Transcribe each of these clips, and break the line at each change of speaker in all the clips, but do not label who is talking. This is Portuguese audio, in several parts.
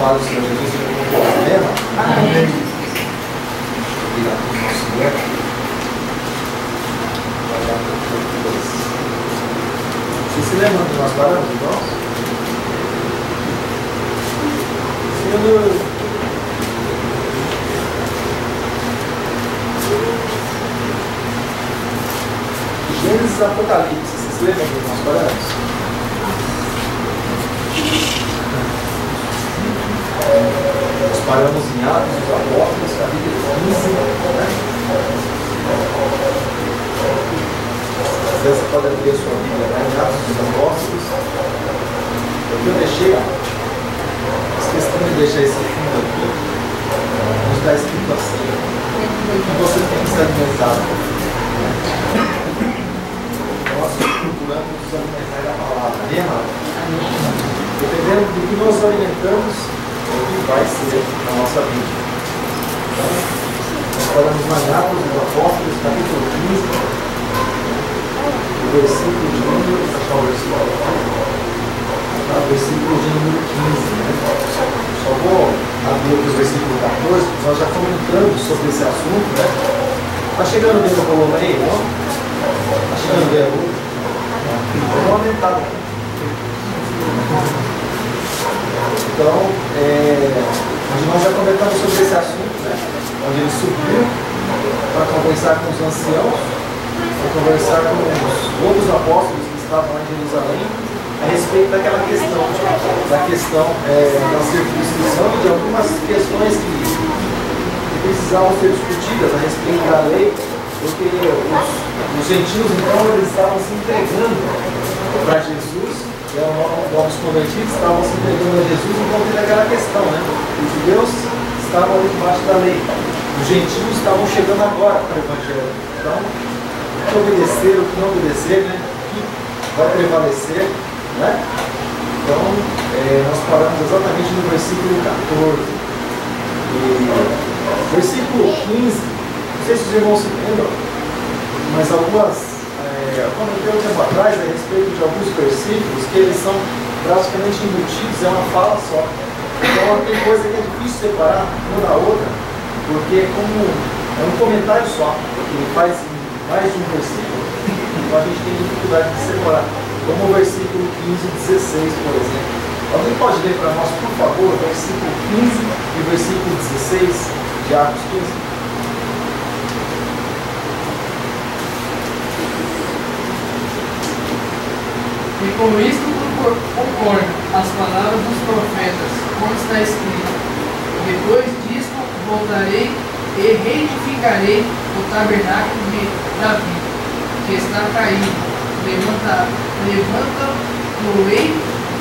paz do Senhor Jesus seja com problema.
Amém.
Obrigado pelo nosso Senhor. Vocês se lembram que nós paramos, irmãos? Senhor. Gênesis e Apocalipse, vocês se lembram que nós paramos? Nós paramos em Atos dos Apóstolos, capítulo 15, né? Você pode abrir a sua Bíblia, né? Em Atos dos Apóstolos. Eu deixei, esqueci de deixar esse fundo aqui. Onde está escrito assim: que você tem que se alimentar. Nós procuramos nos alimentar da palavra, né, amado? Dependendo do que nós alimentamos, é o que vai ser na nossa vida. Então, nós falamos na Atos dos Apóstolos, capítulo 15, o versículo de número, versículo de número 15, né? Só vou abrir o versículo 14, nós já estamos entrando sobre esse assunto, né? Está chegando bem o volume aí, não? Está chegando bem o volume? Vamos aumentar. Então, onde nós já comentamos sobre esse assunto, né? Onde ele subiu para conversar com os anciãos, para conversar com os outros apóstolos que estavam lá em Jerusalém, a respeito daquela questão, da circuncisão e de algumas questões que precisavam ser discutidas a respeito da lei, porque os gentios, então, eles estavam se entregando para Jesus, novos convertidos estavam se entregando a Jesus, então teve aquela questão, né? Os judeus estavam ali debaixo da lei, os gentios estavam chegando agora para o Evangelho. Então, o que obedecer, o que não obedecer, né? O que vai prevalecer, né? Então, nós paramos exatamente no versículo 14. Versículo 15, não sei se os irmãos se lembram, mas comentei um tempo atrás a respeito de alguns versículos que eles são praticamente embutidos, é uma fala só. Então tem coisa que é difícil separar uma da outra, porque é um comentário só, que faz mais de um versículo, então a gente tem dificuldade de separar. Como o versículo 15 e 16, por exemplo. Alguém pode ler para nós, por favor, o versículo 15 e o versículo 16 de Atos 15?
E com isto concordo as palavras dos profetas, como está escrito: depois disto voltarei e reedificarei o tabernáculo de Davi, que está caído. Levanta-o-ei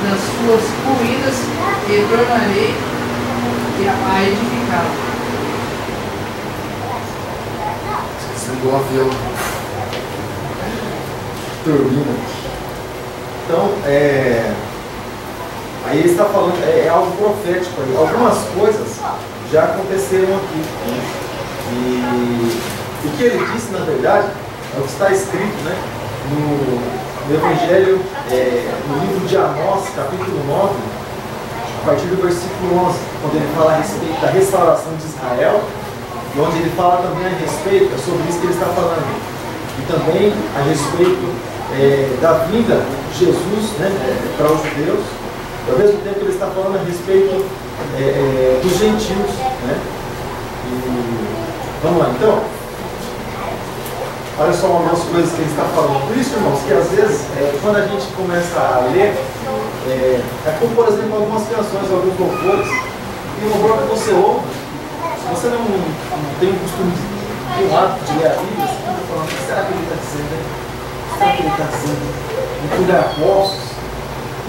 das suas ruínas e tornarei a edificá-lo.
Esquecendo o avião. Turbina. Então, aí ele está falando, é algo profético aí. Algumas coisas já aconteceram aqui. Né? E o que ele disse, na verdade, é o que está escrito, né? No Evangelho, no livro de Amós, capítulo 9, a partir do versículo 11, quando ele fala a respeito da restauração de Israel, e onde ele fala também a respeito, é sobre isso que ele está falando, e também a respeito da vinda de Jesus, né, para os judeus. E ao mesmo tempo ele está falando a respeito dos gentios, né? E vamos lá, então. Olha só algumas coisas que ele está falando. Por isso, irmãos, que às vezes, quando a gente começa a ler, como por exemplo algumas canções, alguns louvores, tem louvor que você ouve, se você não tem o costume de um hábito de ler a Bíblia, você fica falando: o que será que ele está dizendo, né? O que será que ele está dizendo? Encolher postos,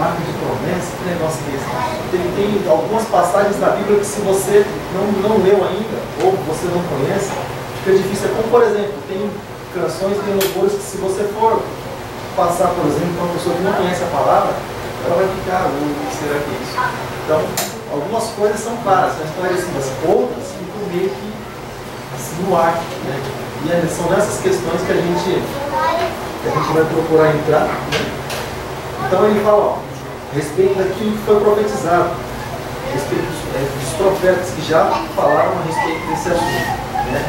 marca de promessa, que negócio é esse? Tem algumas passagens da Bíblia que, se você não leu ainda, ou você não conhece, fica difícil. Como por exemplo, tem canções, tem louvores que, se você for passar, por exemplo, para uma pessoa que não conhece a palavra, ela vai ficar: o que será que é isso? Então, algumas coisas são claras, são esclarecidas, outras ficam meio que assim no ar, né? E são nessas questões que a gente vai procurar entrar, né? Então ele fala, a respeito daquilo que foi profetizado, a respeito dos profetas que já falaram a respeito desse assunto. Né?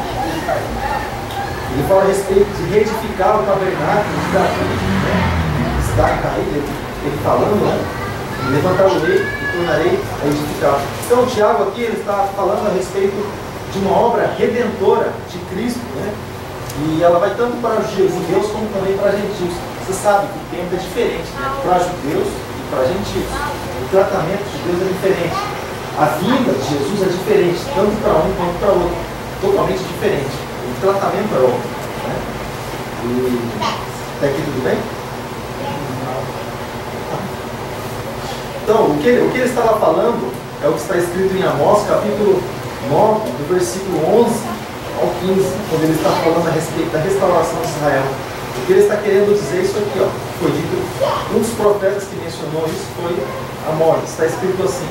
Ele fala a respeito de reedificar o tabernáculo de Davi, né? Está caído, ele falando, né? Levantar-o-ei e tornarei a edificar. Então, o Tiago aqui ele está falando a respeito de uma obra redentora de Cristo, né? E ela vai tanto para os judeus como também para gentios. Você sabe que o tempo é diferente, né? Para judeus e para gentios. O tratamento de Deus é diferente. A vinda de Jesus é diferente, tanto para um quanto para outro. Totalmente diferente. O tratamento é outro. Né? E até aqui tudo bem? Então, o que ele estava falando é o que está escrito em Amós, capítulo 9, do versículo 11 ao 15, quando ele está falando a respeito da restauração de Israel. O que ele está querendo dizer isso aqui, ó, foi dito, um dos profetas que mencionou isso foi Amós. Está escrito assim: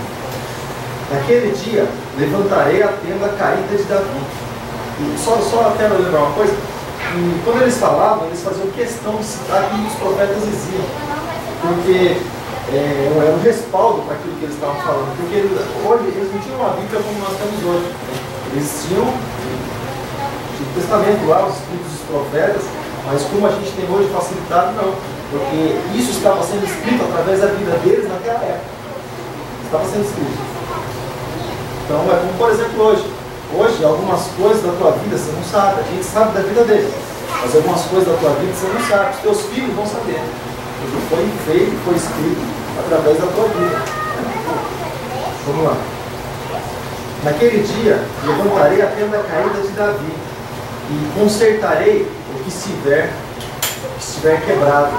naquele dia levantarei a tenda caída de Davi. E só quero lembrar uma coisa, e quando eles falavam, eles faziam questão de citar que os profetas diziam, porque é um respaldo para aquilo que eles estavam falando, porque hoje eles não tinham uma Bíblia como nós temos hoje, né? Eles tinham o Testamento lá, os escritos dos profetas, mas como a gente tem hoje facilitado, não, porque isso estava sendo escrito através da vida deles naquela época, estava sendo escrito. Então é como, por exemplo, hoje algumas coisas da tua vida você não sabe, a gente sabe da vida deles, mas algumas coisas da tua vida você não sabe, os teus filhos vão saber, porque foi feito, foi escrito através da tua vida. Vamos lá. Naquele dia levantarei a tenda caída de Davi e consertarei o que estiver quebrado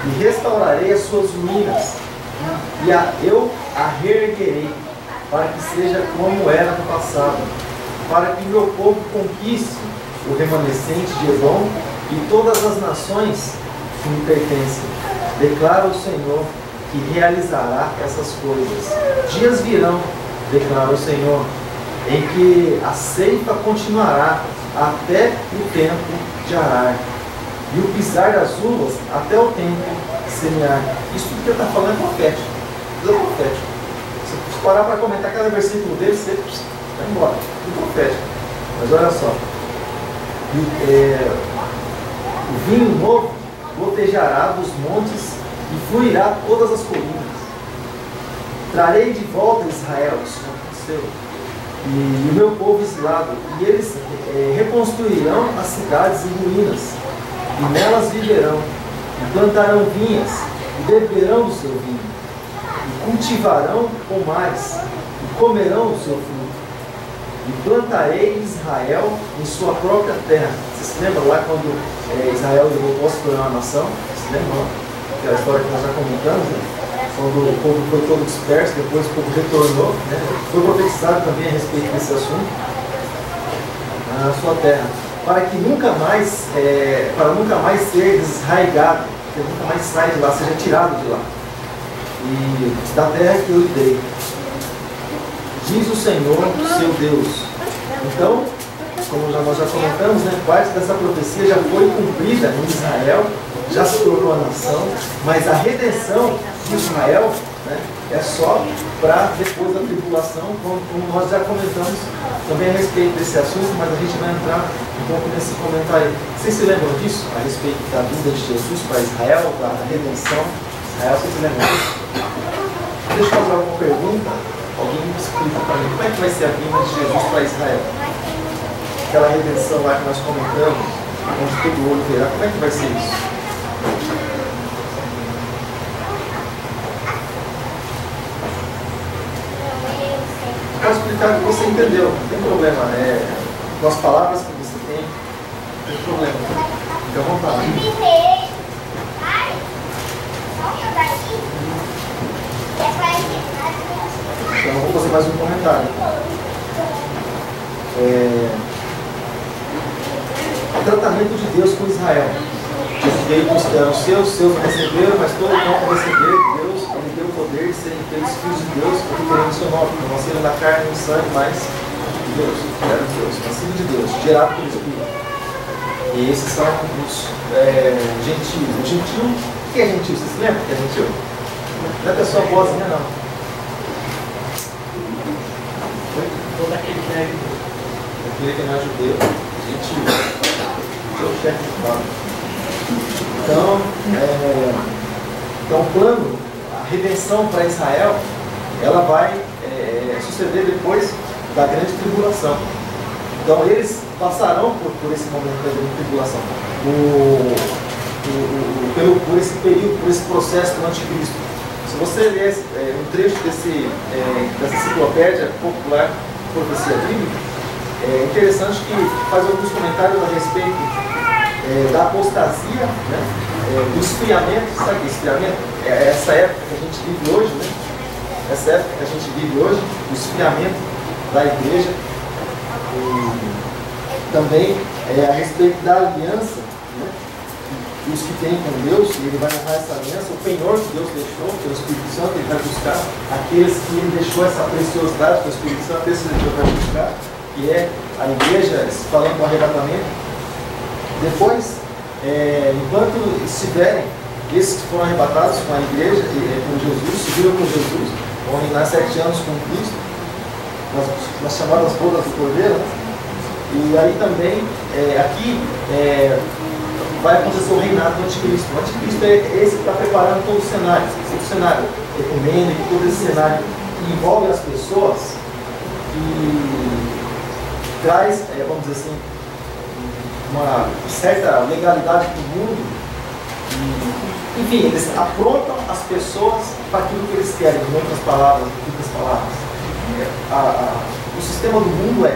e restaurarei as suas ruínas e eu a reerguerei para que seja como era no passado, para que meu povo conquiste o remanescente de Edom e todas as nações que me pertencem. Declara o Senhor que realizará essas coisas. Dias virão, declara o Senhor, em que a ceifa continuará até o tempo de arar, e o pisar das uvas até o tempo de semear. Isso tudo que ele está falando é profético. Tudo é profético. Se você parar para comentar cada versículo dele, você vai embora. Tudo profético. Mas olha só. O vinho novo gotejará dos montes e fluirá todas as colinas. Trarei de volta Israel, isso não aconteceu, e o meu povo exilado, e eles reconstruirão as cidades em ruínas, e nelas viverão, e plantarão vinhas, e beberão do seu vinho, e cultivarão pomares, e comerão o seu fruto. E plantarei Israel em sua própria terra. Vocês se lembram lá quando Israel voltou a se tornar uma nação? Vocês se lembram? Aquela história que nós já comentamos, né? Quando o povo foi todo disperso, depois o povo retornou, né? Foi profetizado também a respeito desse assunto na sua terra, para nunca mais ser desarraigado, que nunca mais saia de lá, seja tirado de lá, e da terra que eu lhe dei, diz o Senhor, seu Deus. Então, como nós já comentamos, né, parte dessa profecia já foi cumprida em Israel, já se tornou a nação, mas a redenção de Israel, né, é só para depois da tribulação, como nós já comentamos também a respeito desse assunto, mas a gente vai entrar um pouco nesse comentário. Vocês se lembram disso? A respeito da vinda de Jesus para Israel, da redenção de Israel, vocês se lembram disso? Deixa eu fazer alguma pergunta. Alguém me explica para mim como é que vai ser a vinda de Jesus para Israel? Aquela redenção lá que nós comentamos, onde todo olho verá, como é que vai ser isso? Posso explicar o que você entendeu, não tem problema, com as palavras que você tem, não tem problema, fica à vontade. Então vou fazer mais um comentário. O tratamento de Deus com Israel. Ele veio buscar os seus não receberam, mas todo mundo vai receber. Deus, ele deu o poder de serem feitos filhos de Deus, porque queremos o seu nome. Não nasceram da carne e do sangue, mas de Deus. Era Deus, nascido de Deus, gerado pelo Espírito. E esses são os gentios. O gentio, o que é gentio? Vocês se lembram o que é gentio? Não é pessoa boazinha, não. aquele que não é judeu, gentil, é o chefe de fábrica. Então o plano, a redenção para Israel, ela vai suceder depois da grande tribulação. Então eles passarão por esse momento da grande tribulação, por esse período, por esse processo do anticristo. Se você ler um trecho dessa enciclopédia popular Profecia Bíblica, é interessante que faz alguns comentários a respeito da apostasia, né, do esfriamento. Sabe o que é esfriamento? É essa época que a gente vive hoje, né? Essa época que a gente vive hoje, o esfriamento da igreja. E também a respeito da aliança, né, os que têm com Deus, e ele vai honrar essa aliança, o penhor que Deus deixou pelo Espírito Santo, ele vai buscar aqueles que ele deixou essa preciosidade pelo Espírito Santo, esses ele vai buscar, que é a igreja, falando com arrebatamento. Depois, enquanto estiverem esses que foram arrebatados com a igreja, com Jesus, seguiram com Jesus, vão reinar 7 anos com Cristo, nas chamadas bodas do Cordeiro, né? E aí também, aqui, vai acontecer o reinado do anticristo. O anticristo é esse que está preparando todo o cenário ecumênico, todo esse cenário que envolve as pessoas, que traz, vamos dizer assim, uma certa legalidade para o mundo. Enfim, eles aprontam as pessoas para aquilo que eles querem, em outras palavras. O sistema do mundo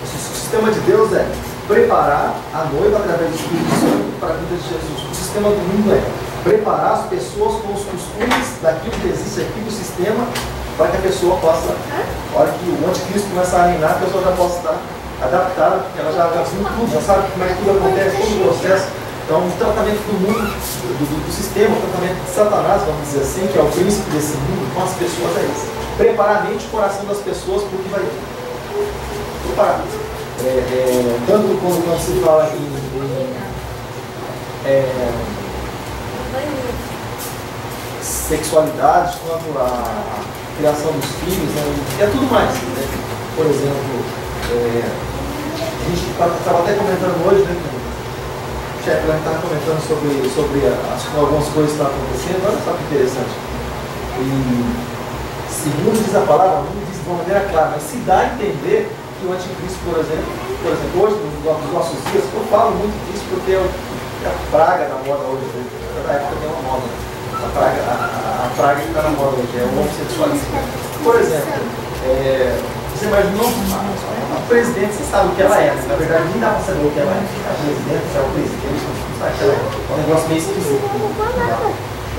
o sistema de Deus é preparar a noiva através do Espírito Santo para a vida de Jesus. O sistema do mundo é preparar as pessoas com os costumes daquilo que existe aqui do sistema, para que a pessoa possa, na hora que o anticristo começar a reinar, a pessoa já possa estar adaptada, porque ela já viu tudo, já sabe como é que tudo acontece, todo o processo. Então, o tratamento do mundo, do sistema, o tratamento de Satanás, vamos dizer assim, que é o príncipe desse mundo, com as pessoas é esse. Preparar a mente e o coração das pessoas para o que vai vir. Preparar. Tanto quando se fala em sexualidade, quanto a criação dos filhos, né, e tudo mais. Né? Por exemplo, a gente estava até comentando hoje, né, o chefe lá estava comentando sobre algumas coisas que estão acontecendo. Olha só que interessante. E segundo diz a palavra, não diz de uma maneira clara, mas se dá a entender que o anticristo, por exemplo, hoje, nos nossos dias, eu falo muito disso porque é a praga da moda hoje, na época tem uma moda, a praga que está na moda hoje, é o homossexualismo. Por exemplo, você imaginou a presidente, você sabe o que ela é, mas na verdade nem dá para saber o que ela é. A presidente, se é o presidente, não sabe o que ela é. É um negócio meio esquisito.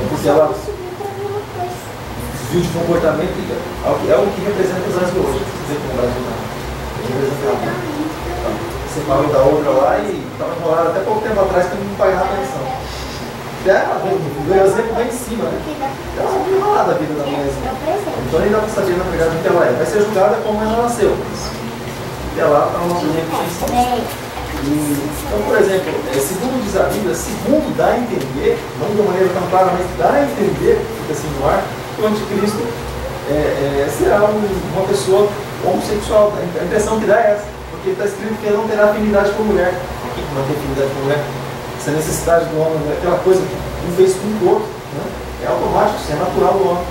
Porque ela desvio de comportamento é o que representa o Brasil hoje. Você vê como o Brasil não você falou da outra lá e estava enrolado até pouco tempo atrás que não pagava atenção. Ganhou exemplo lá em cima, né? Ela não enrolada a vida da mulher. Então nem dá para saber na verdade o que ela é. Vai ser julgada como ela nasceu. Até lá está o nosso exemplo lá em cima. Então, por exemplo, segundo diz a Bíblia, segundo dá a entender, não de uma maneira tão clara, mas dá a entender, fica assim no ar, que o anticristo será uma pessoa homossexual. A impressão que dá é essa, porque está escrito que ele não terá afinidade com a mulher. Por que não tem afinidade com a mulher? Essa necessidade do homem, aquela coisa que um fez com o outro, né? É automático, isso é natural do homem.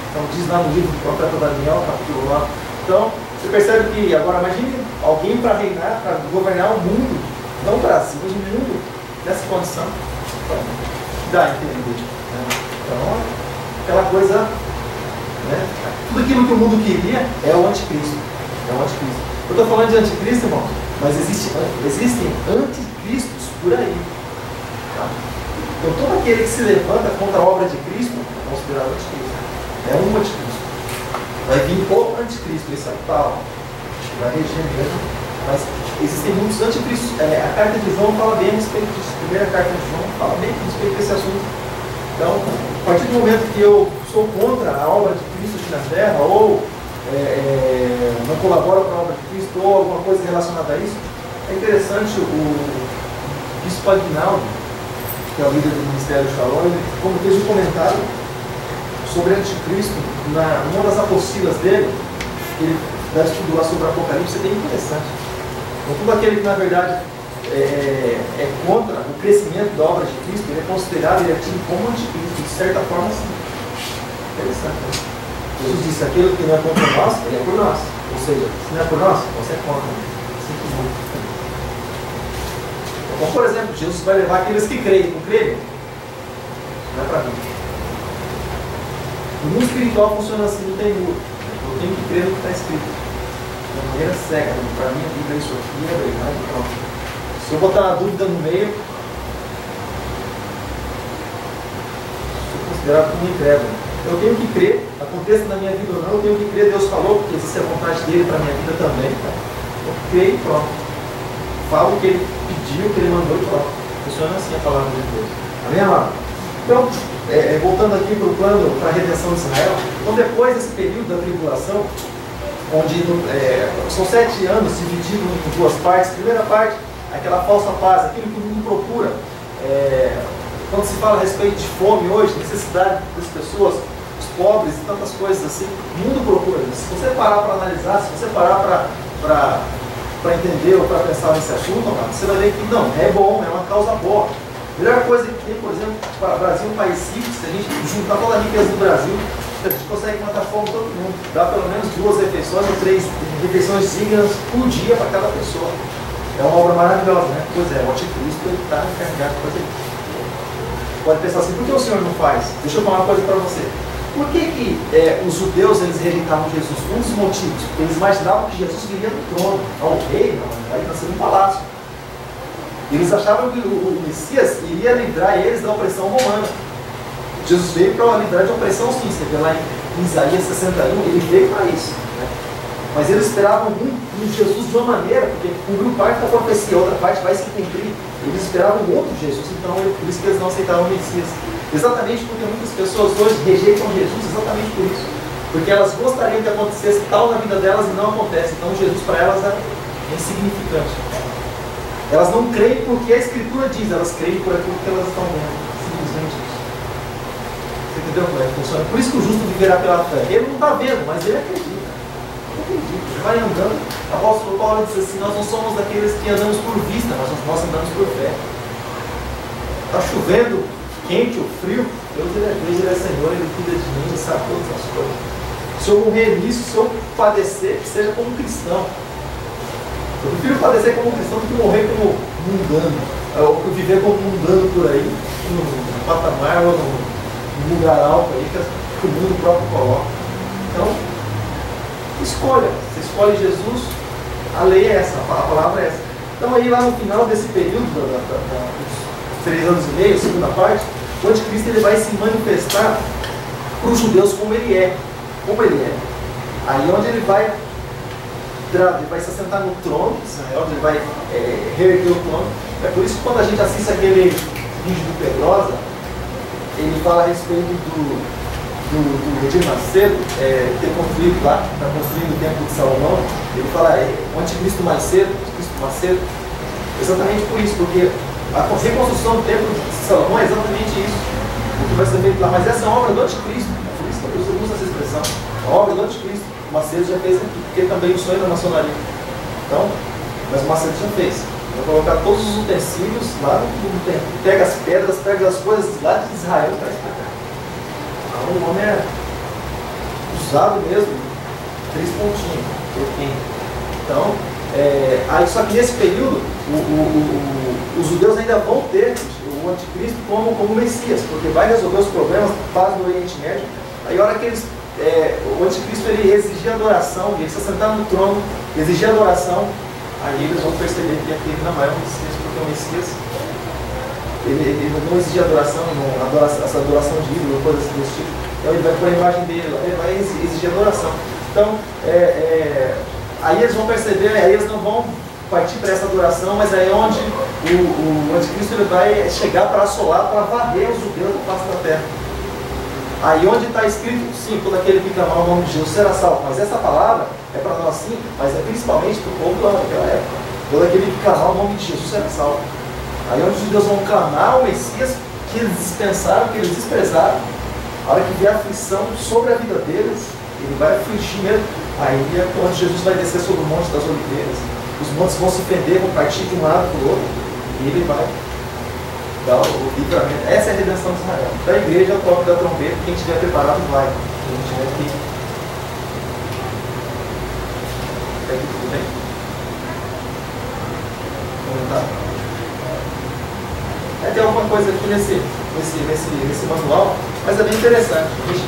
Então diz lá no livro do profeta Daniel, capítulo 9. Então, você percebe que, agora imagine alguém para reinar, para governar o mundo, não o Brasil, mas o mundo, nessa condição. Então, dá a entender. Né? Então, aquela coisa. Né? Tudo aquilo que o mundo queria é o anticristo. É o anticristo. Eu estou falando de anticristo, irmão, mas existem anticristos por aí. Tá? Então todo aquele que se levanta contra a obra de Cristo é considerado anticristo. É um anticristo. Vai vir o anticristo, esse tal, vai reger mesmo. Mas existem muitos anticristos. A carta de João fala bem a respeito disso. A primeira carta de João fala bem a respeito desse assunto. Então, a partir do momento que eu sou contra a obra de Cristo aqui na Terra, ou não colaboro com a obra de Cristo, ou alguma coisa relacionada a isso, é interessante o Bispo Aguinaldo, que é o líder do Ministério Shalom, ele fez um comentário sobre anticristo, numa das apostilas dele, ele dá estudo lá sobre o Apocalipse, é bem interessante. Então, todo aquele que, na verdade, é contra o crescimento da obra de Cristo, ele é considerado, ele é tido como anticristo, de certa forma, sim. Interessante, né? Jesus disse, aquele que não é contra nós, ele é por nós. Ou seja, se não é por nós, você é contra. Sinto muito. Então, por exemplo, Jesus vai levar aqueles que creem. Não creem? Não é para mim. O mundo espiritual funciona assim, não tem muro. Eu tenho que crer no que está escrito. De maneira cega. Para mim, a Bíblia é isso aqui, é verdade, pronto. Se eu botar uma dúvida no meio, sou considerado como incrédulo. Eu tenho que crer, aconteça na minha vida ou não, eu tenho que crer, Deus falou, porque existe a vontade dele para a minha vida também. Tá? Eu creio e pronto. Falo o que ele pediu, o que ele mandou e pronto. Funciona assim a palavra de Deus. Amém, amado? Então, voltando aqui para o plano, para a redenção de Israel, então depois desse período da tribulação, onde são 7 anos divididos em duas partes. Primeira parte, aquela falsa paz, aquilo que o mundo procura. Quando se fala a respeito de fome hoje, necessidade das pessoas, os pobres e tantas coisas assim, o mundo procura isso. Se você parar para analisar, se você parar para entender ou para pensar nesse assunto, você vai ver que não, é bom, é uma causa boa. A melhor coisa que tem, por exemplo, para o Brasil, um país simples, se a gente juntar toda a riqueza do Brasil, a gente consegue matar fome todo mundo. Dá pelo menos 2 refeições ou 3 refeições dignas por dia para cada pessoa. É uma obra maravilhosa, né? Pois é, o anticristo está encarregado de fazer isso. Pode pensar assim, por que o Senhor não faz? Deixa eu falar uma coisa para você. Por que os judeus eles rejeitavam Jesus? Um dos motivos, porque eles imaginavam que Jesus viria no trono, ao rei, aí nasceu no palácio. Eles achavam que o Messias iria livrar eles da opressão romana. Jesus veio para livrar de opressão, sim. Você vê lá em Isaías 61, ele veio para isso. Né? Mas eles esperavam um Jesus de uma maneira, porque cumpriu parte da profecia, outra parte vai se cumprir. Eles esperavam outro Jesus, então por isso que eles não aceitavam o Messias. Exatamente porque muitas pessoas hoje rejeitam Jesus, exatamente por isso. Porque elas gostariam que acontecesse tal na vida delas e não acontece. Então Jesus para elas é insignificante. Elas não creem porque a Escritura diz, elas creem por aquilo que elas estão vendo. Simplesmente isso. Você entendeu como é que funciona? Por isso que o justo viverá pela fé. Ele não está vendo, mas ele acredita. Ele vai andando. O apóstolo Paulo diz assim, nós não somos daqueles que andamos por vista, mas nós andamos por fé. Está chovendo, quente ou frio, Deus ele é Senhor, Ele cuida de mim, Ele sabe todas as coisas. Se eu morrer nisso, se eu padecer, que seja como cristão. Eu prefiro padecer como cristão do que morrer como mundano. Ou viver como mundano por aí, no patamar ou no lugar alto aí que o mundo próprio coloca. Então, escolha. Você escolhe Jesus, a lei é essa, a palavra é essa. Então aí lá no final desse período, dos 3 anos e meio, segunda parte, o anticristo ele vai se manifestar para os judeus como ele é. Como ele é. Aí onde ele vai se assentar no trono, onde ele vai reerguer o trono. É por isso que quando a gente assiste aquele vídeo do Pedrosa, ele fala a respeito do Edir Macedo ter construído lá, está construindo o templo de Salomão. Ele fala o anticristo Macedo, exatamente por isso, porque a reconstrução do templo de Salomão é exatamente isso, o que vai ser feito lá. Mas essa é a obra do anticristo, por isso que eu uso essa expressão, a obra do anticristo. O Macedo já fez aqui, porque também o sonho da maçonaria. Então, mas o Macedo já fez. Vai colocar todos os utensílios lá no templo. Pega as pedras, pega as coisas lá de Israel e traz para cá. Então, o homem é usado mesmo, 3 pontinhos, pouquinho. Então, aí, só que nesse período, os judeus ainda vão ter o anticristo como Messias, porque vai resolver os problemas, paz no Oriente Médio. Aí, a hora que eles o anticristo ele exigia adoração, ele se assentar no trono, exigia adoração, aí eles vão perceber que aquele não é o Messias, porque o Messias ele não exigia adoração, essa adoração de ídolo, coisa assim desse tipo. Então ele vai pôr a imagem dele, ele vai exigir adoração. Então, aí eles vão perceber, aí eles não vão partir para essa adoração, mas aí é onde o anticristo ele vai chegar para assolar, para varrer os judeus da face da terra. Aí onde está escrito, sim, todo aquele que clamar o nome de Jesus será salvo. Mas essa palavra é para nós sim, mas é principalmente para o povo lá naquela época. Todo aquele que clamar o nome de Jesus será salvo. Aí onde os judeus vão clamar o Messias que eles dispensaram, que eles desprezaram. A hora que vier a aflição sobre a vida deles, ele vai afligir mesmo. Aí é onde Jesus vai descer sobre o Monte das Oliveiras. os montes vão se fender, vão partir de um lado para o outro, e ele vai dar o livramento. Essa é a redenção de Israel. Da igreja, o toque da trombeta, quem estiver preparado vai. Quem tiver aqui. Até aqui tudo bem? Comentário? Tem alguma coisa aqui nesse manual, mas é bem interessante. A gente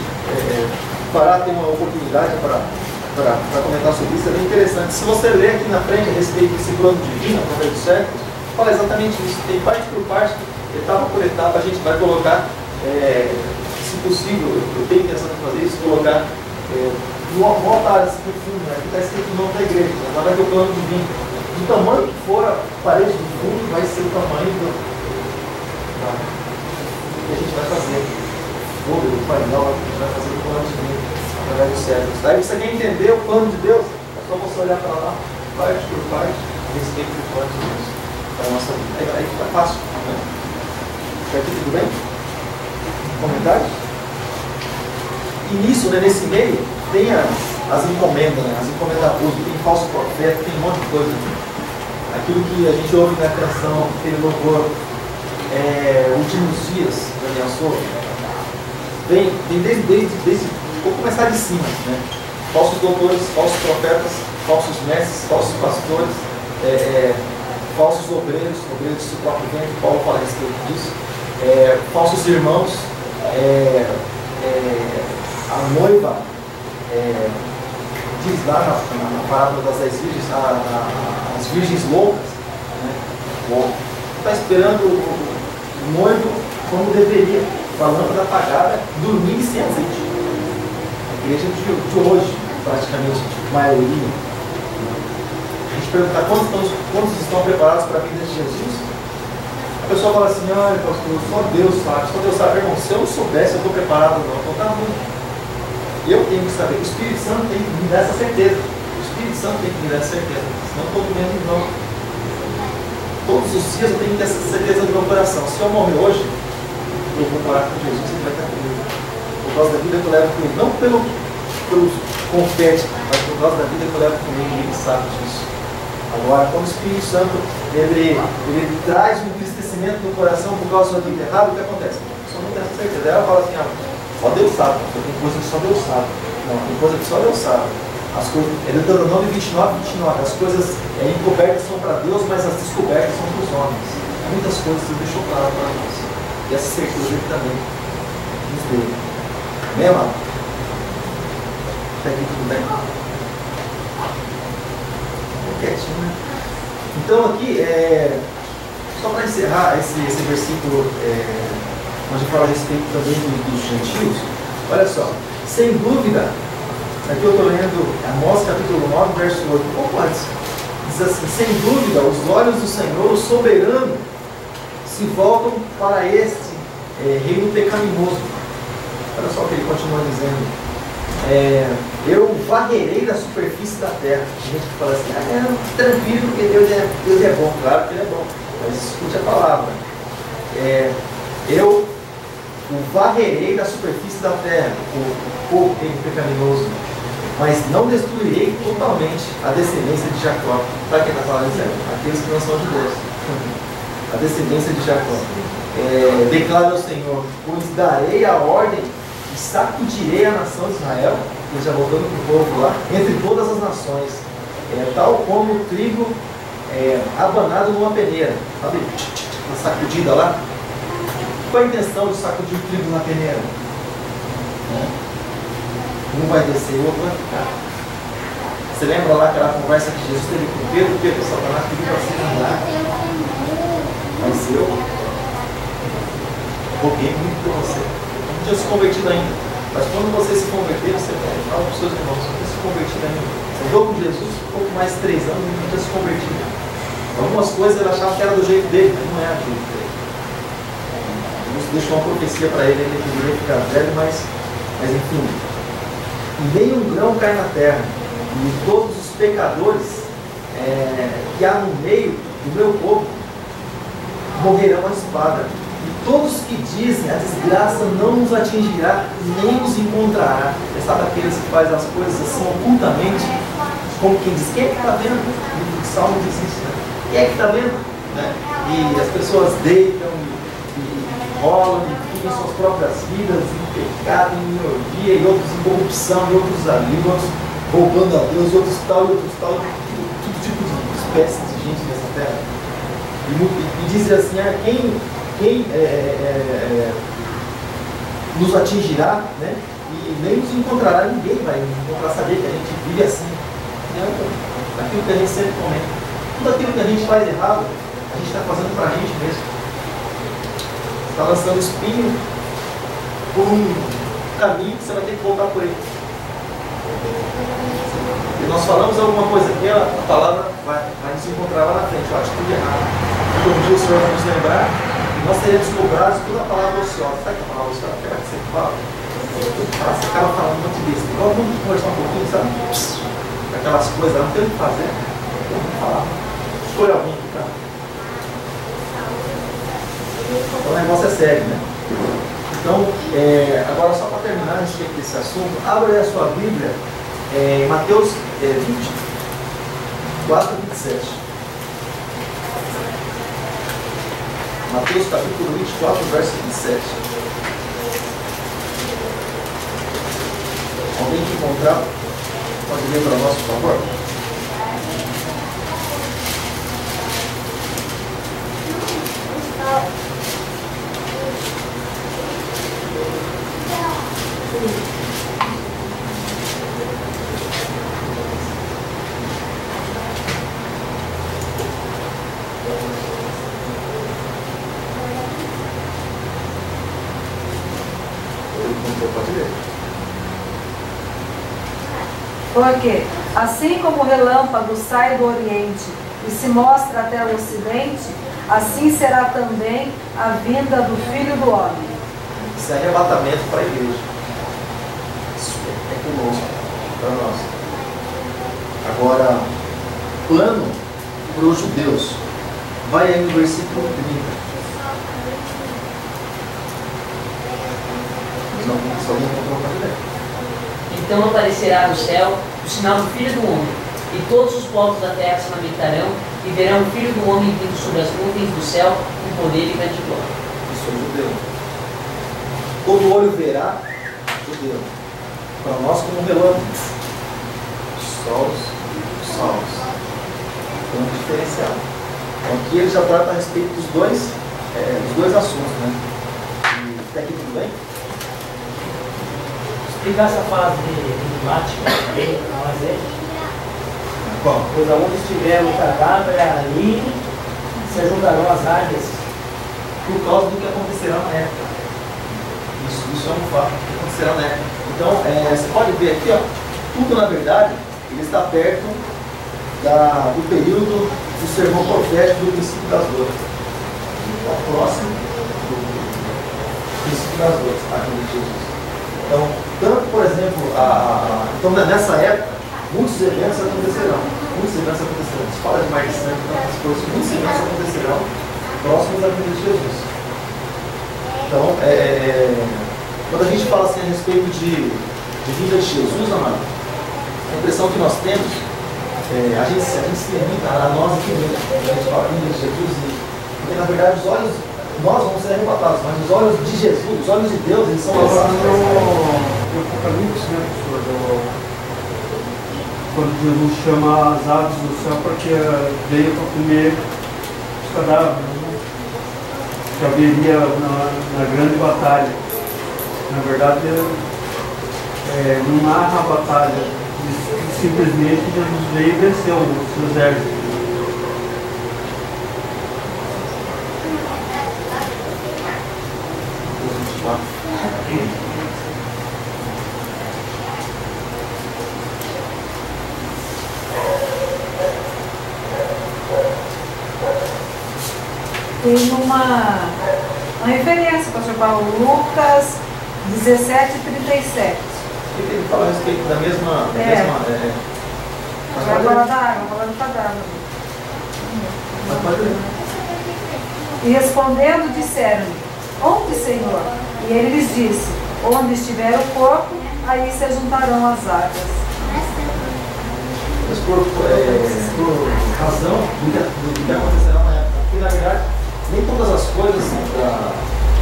parar, ter uma oportunidade para comentar sobre isso, é bem interessante. Se você ler aqui na frente a respeito desse plano divino, através dos séculos, fala exatamente isso. Tem parte por parte, etapa por etapa, a gente vai colocar, se possível, eu tenho intenção de fazer isso, colocar no altar, assim, no fundo, né? Aqui está escrito o nome da igreja, mas lá vai ter o plano divino. Do tamanho que for a parede do fundo, vai ser o tamanho do que a gente vai fazer. O painel que a gente vai fazer o plano divino através dos séculos. Daí você quer entender o plano de Deus, é só você olhar para lá, parte por parte, a respeito do plano de Deus para a nossa vida. Aí fica fácil. Né? Até aqui tudo bem? Comentários? E nisso, né, nesse meio, tem as encomendas, né, as encomendas públicas, tem falso profeta, tem um monte de coisa. Aquilo que a gente ouve na canção, aquele louvor, últimos dias, Daniel Souza, vem desde. Vou começar de cima, né? Falsos doutores, falsos profetas, falsos mestres, falsos pastores, falsos obreiros do seu próprio vento, Paulo fala a respeito disso, falsos irmãos, a noiva, diz lá na parábola das 10 virgens, as virgens loucas, né? Está esperando o noivo como deveria, com a lâmpada apagada, dormir sem azeite. A igreja de hoje, praticamente, a maioria. A gente perguntar quantos estão preparados para a vida de Jesus, a pessoa fala assim, pastor, só Deus sabe, irmão, se eu não soubesse, eu estou preparado ou não, então tá ruim. Eu tenho que saber, o Espírito Santo tem que me dar essa certeza, o Espírito Santo tem que me dar essa certeza, senão todo mundo não. Todos os dias eu tenho que ter essa certeza no meu coração. Se eu morrer hoje, eu vou morar com Jesus, ele vai estar comigo. Por causa da vida que eu levo comigo. Não pelos confetes, mas por causa da vida que eu levo comigo, ele sabe disso. Agora, quando o Espírito Santo ele traz um entristecimento no coração por causa da vida errada, o que acontece? A pessoa não tem essa certeza. Ela fala assim, só Deus sabe. Tem coisa que só Deus sabe. Não, tem coisa que só Deus sabe. As coisas, Deuteronômio 29, as coisas encobertas são para Deus, mas as descobertas são para os homens. Muitas coisas Deus deixou claro para nós. E essa certeza ele também nos deu. Amém, amado? Até aqui tudo bem? Quietinho, né? Então aqui, só para encerrar esse versículo, onde fala a respeito também dos gentios, olha só, sem dúvida, aqui eu estou lendo Amós capítulo 9, verso 8, um pouco antes. Diz assim, sem dúvida, os olhos do Senhor, o soberano, se voltam para este reino pecaminoso. Olha só o que ele continua dizendo. Eu varrerei da superfície da terra. Tem gente que fala assim, tranquilo, porque Deus é bom. Claro que ele é bom, mas escute a palavra. Eu o varrerei da superfície da terra, o povo pecaminoso, mas não destruirei totalmente a descendência de Jacó. Para quem está falando isso? Aqueles que não são judeus. A descendência de Jacó. Declara o Senhor, pois darei a ordem e sacudirei a nação de Israel, ele já voltando para o povo lá, entre todas as nações, tal como o trigo abanado numa peneira. Sabe, uma sacudida lá? Qual a intenção de sacudir o trigo na peneira? Um vai descer, o outro vai ficar. Você lembra lá aquela conversa que Jesus teve com Pedro? Pedro, Satanás pediu para se mandar. Mas eu roguei muito por você. Não tinha se convertido ainda. Mas quando você se converter, você fala para os seus irmãos, você não tinha se convertido ainda. Você andou com Jesus um pouco mais de 3 anos e não tinha se convertido. Algumas coisas ele achava que era do jeito dele, mas não é do jeito dele. Deus deixou uma profecia para ele, ele deveria ficar velho, mas enfim. E nem um grão cai na terra, e todos os pecadores que há no meio do meu povo morrerão à espada. E todos que dizem a desgraça não nos atingirá, nem nos encontrará. Sabe aqueles que fazem as coisas assim ocultamente, como quem diz, quem está vendo? Salmo diz isso, né? Quem é que está lendo? Né? E as pessoas deitam e rolam e vivem suas próprias vidas em pecado, em minoria, e outros em corrupção, e outros ali, outros roubando a Deus, e outros tal, e outros tal, todo tipo de espécie de gente nessa terra. E diz assim, quem nos atingirá, né? E nem nos encontrará, ninguém vai encontrar, saber que a gente vive assim. Aquilo que a gente sempre comenta. Tudo aquilo que a gente faz errado, a gente está fazendo para a gente mesmo. Está lançando espinho por um caminho que você vai ter que voltar por ele. E nós falamos alguma coisa aqui, a palavra vai nos encontrar lá na frente, a atitude errada. E um dia o Senhor vai nos lembrar, e nós teremos cobrados toda a palavra ociosa. Sabe que a palavra ociosa que você fala? Você acaba falando um monte de besta. Igual vamos conversar um pouquinho, sabe? Aquelas coisas, não tem o que fazer. Vamos falar. Escolha alguém aqui, tá? Então o negócio é sério, né? Então, agora só para terminar a respeito desse assunto, abra aí a sua Bíblia em Mateus 24, 27. Mateus capítulo 24, verso 27. Alguém que encontrar, pode ler para nós, por favor? Pode ler.
Porque, assim como o relâmpago sai do Oriente e se mostra até o Ocidente, assim será também a vinda do Filho do Homem.
Isso é arrebatamento para a igreja. Isso é conosco, para nós. Agora, plano para os judeus. Vai aí no versículo 30.
Então aparecerá no céu o sinal do Filho do Homem, e todos os povos da terra se lamentarão e verão o Filho do Homem vindo sobre as nuvens do céu com poder e grande glória.
Isso é judeu. Todo olho verá, judeu. Para nós como relâmpago. Os salvos. Tem um diferencial. Então aqui ele já trata a respeito dos dois assuntos, né? E até aqui tudo bem?
Explicar essa fase enigmática também para nós aí.
Bom,
Pois aonde estiver o cadáver, ali se juntarão as águias.
por causa do que acontecerá na época. Isso é um fato que acontecerá na época. Então, você pode ver aqui, ó, tudo na verdade, ele está perto do período do sermão profético do princípio das dores. Está próximo do princípio das dores, tá? De Jesus. Então, tanto, por exemplo, então, nessa época, muitos eventos acontecerão. Se fala de mais de sangue, tantas coisas, muitos eventos acontecerão próximos da vida de Jesus. Então, quando a gente fala assim a respeito de vida de Jesus, amado, a impressão que nós temos, a gente se limita a nós aqui mesmo. A gente fala vida de Jesus, porque na verdade os olhos, nós vamos ser arrebatados, mas os olhos de Jesus, os olhos de Deus, eles são lançados
no Apocalipse, né, professor? Quando Jesus chama as aves do céu porque veio para comer os cadáveres, né? Que haveria na grande batalha. Na verdade, não narra a batalha, simplesmente Jesus veio e venceu o seu exército.
Tem uma referência, pastor Paulo, Lucas 17, 37.
O que ele fala a respeito da mesma.
Vai falar da água, falando da água.
Mas pode ler.
E respondendo, disseram-lhe: onde, Senhor? E ele lhes disse: onde estiver o corpo, aí se juntarão as águas.
Mas por razão do que acontecerá na época. Porque, na verdade, nem todas as coisas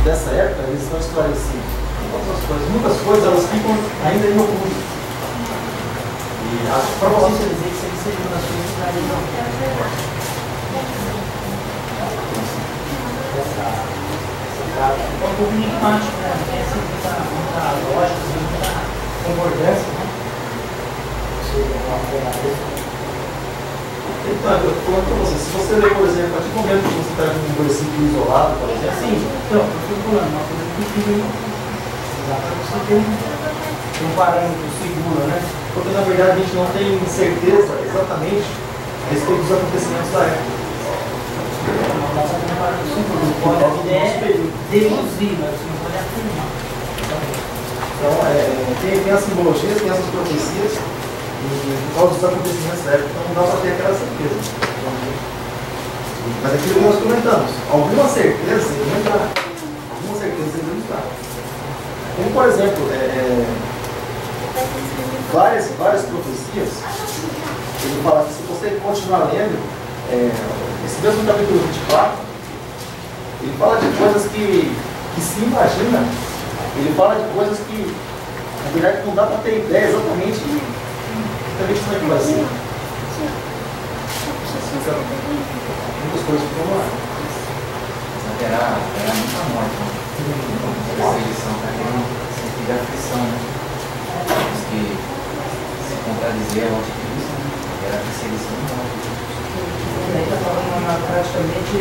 dessa época eles estão esclarecidas. Muitas coisas elas ficam ainda em oculto. E para
Posso
você
dizer que isso aqui seria uma das coisas que ali não essa casa é um pouco enigmático, né? Não tem assim muita lógica, muita concordância, né?
então, eu estou falando para você, se você ler, por exemplo, a partir do momento que você está com um versículo isolado, por exemplo,
Assim, então, eu estou falando uma coisa que fica exatamente você tem um parâmetro seguro, né?
porque na verdade a gente não tem certeza exatamente a respeito dos acontecimentos da época.
Não dá para ter um parâmetro seguro, não pode até deduzir, mas você não pode afirmar.
Então, tem as simbologias, tem essas profecias, e por causa dos acontecimentos da época, então não dá para ter aquela certeza. Mas aquilo que nós comentamos, alguma certeza ele não dá. Alguma certeza ele não dá. Como, por exemplo, várias profecias, ele fala que se você continuar lendo, esse mesmo capítulo 24, ele fala de coisas que se imagina, ele fala de coisas que, na verdade, não dá para ter ideia exatamente como é que vai ser. Muitas coisas ficam lá.
Haverá muita morte, perseguição, sempre de aflição, né? Os que se contradizer ao anticristo, né? Haverá perseguição e morte.
Ele está falando praticamente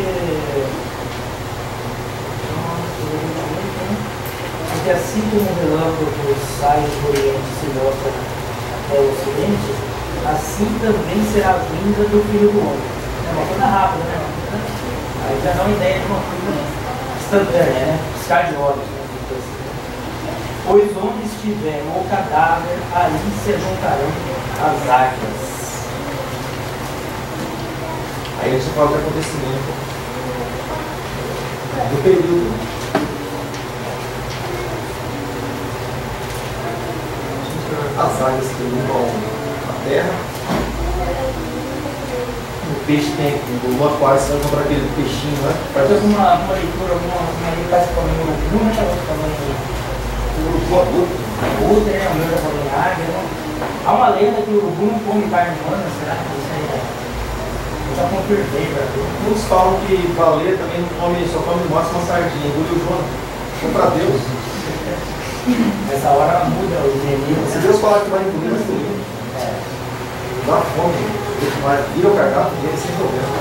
porque assim como o relâmpago sai do Oriente e se mostra até o Ocidente, assim também será a vinda do Filho do Homem. É uma coisa rápida, né? Aí já dá uma ideia de uma coisa instantânea, né? Piscar de olhos, né? Pois onde estiver o cadáver, ali se juntarão as águias.
Aí a gente fala de acontecimento do período. As águias que limpam a terra. O peixe tem, no aquário você vai encontrar aquele peixinho, né?
Pode ter alguma leitura, alguma ali parece que é o urubu, né? Outra também, né? O meu já falou em águia, né? Há uma lenda que o urubu não come carne humana, será que isso aí é? Eu já confirmei pra ver.
Muitos falam que baleia também não come, só come no máximo uma sardinha, engoliu o Jonas. Foi para Deus.
Nessa hora muda o inimigo.
Se Deus falar que vai engolir, vai engolir. Dá fome. Ele vai vira o cardápio dele sem problema.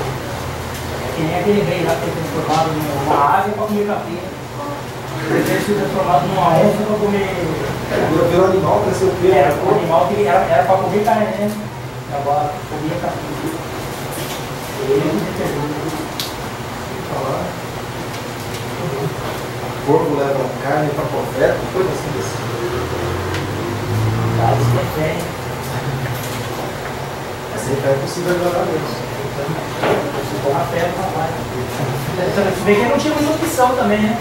É que nem aquele rei lá que foi transformado numa ave para comer capim. Ele foi transformado numa onça para comer.
Virou animal, cresceu pelo.
Era um animal que era para comer carne, né? Agora comia capim. Ele determina.
Falar. O corpo leva carne para profeta, coisa assim desse.
Tá, isso é fé.
Mas sempre é possível agradar a Deus.
Você põe a fé no rapaz. Se bem que ele não tinha muita opção também, né?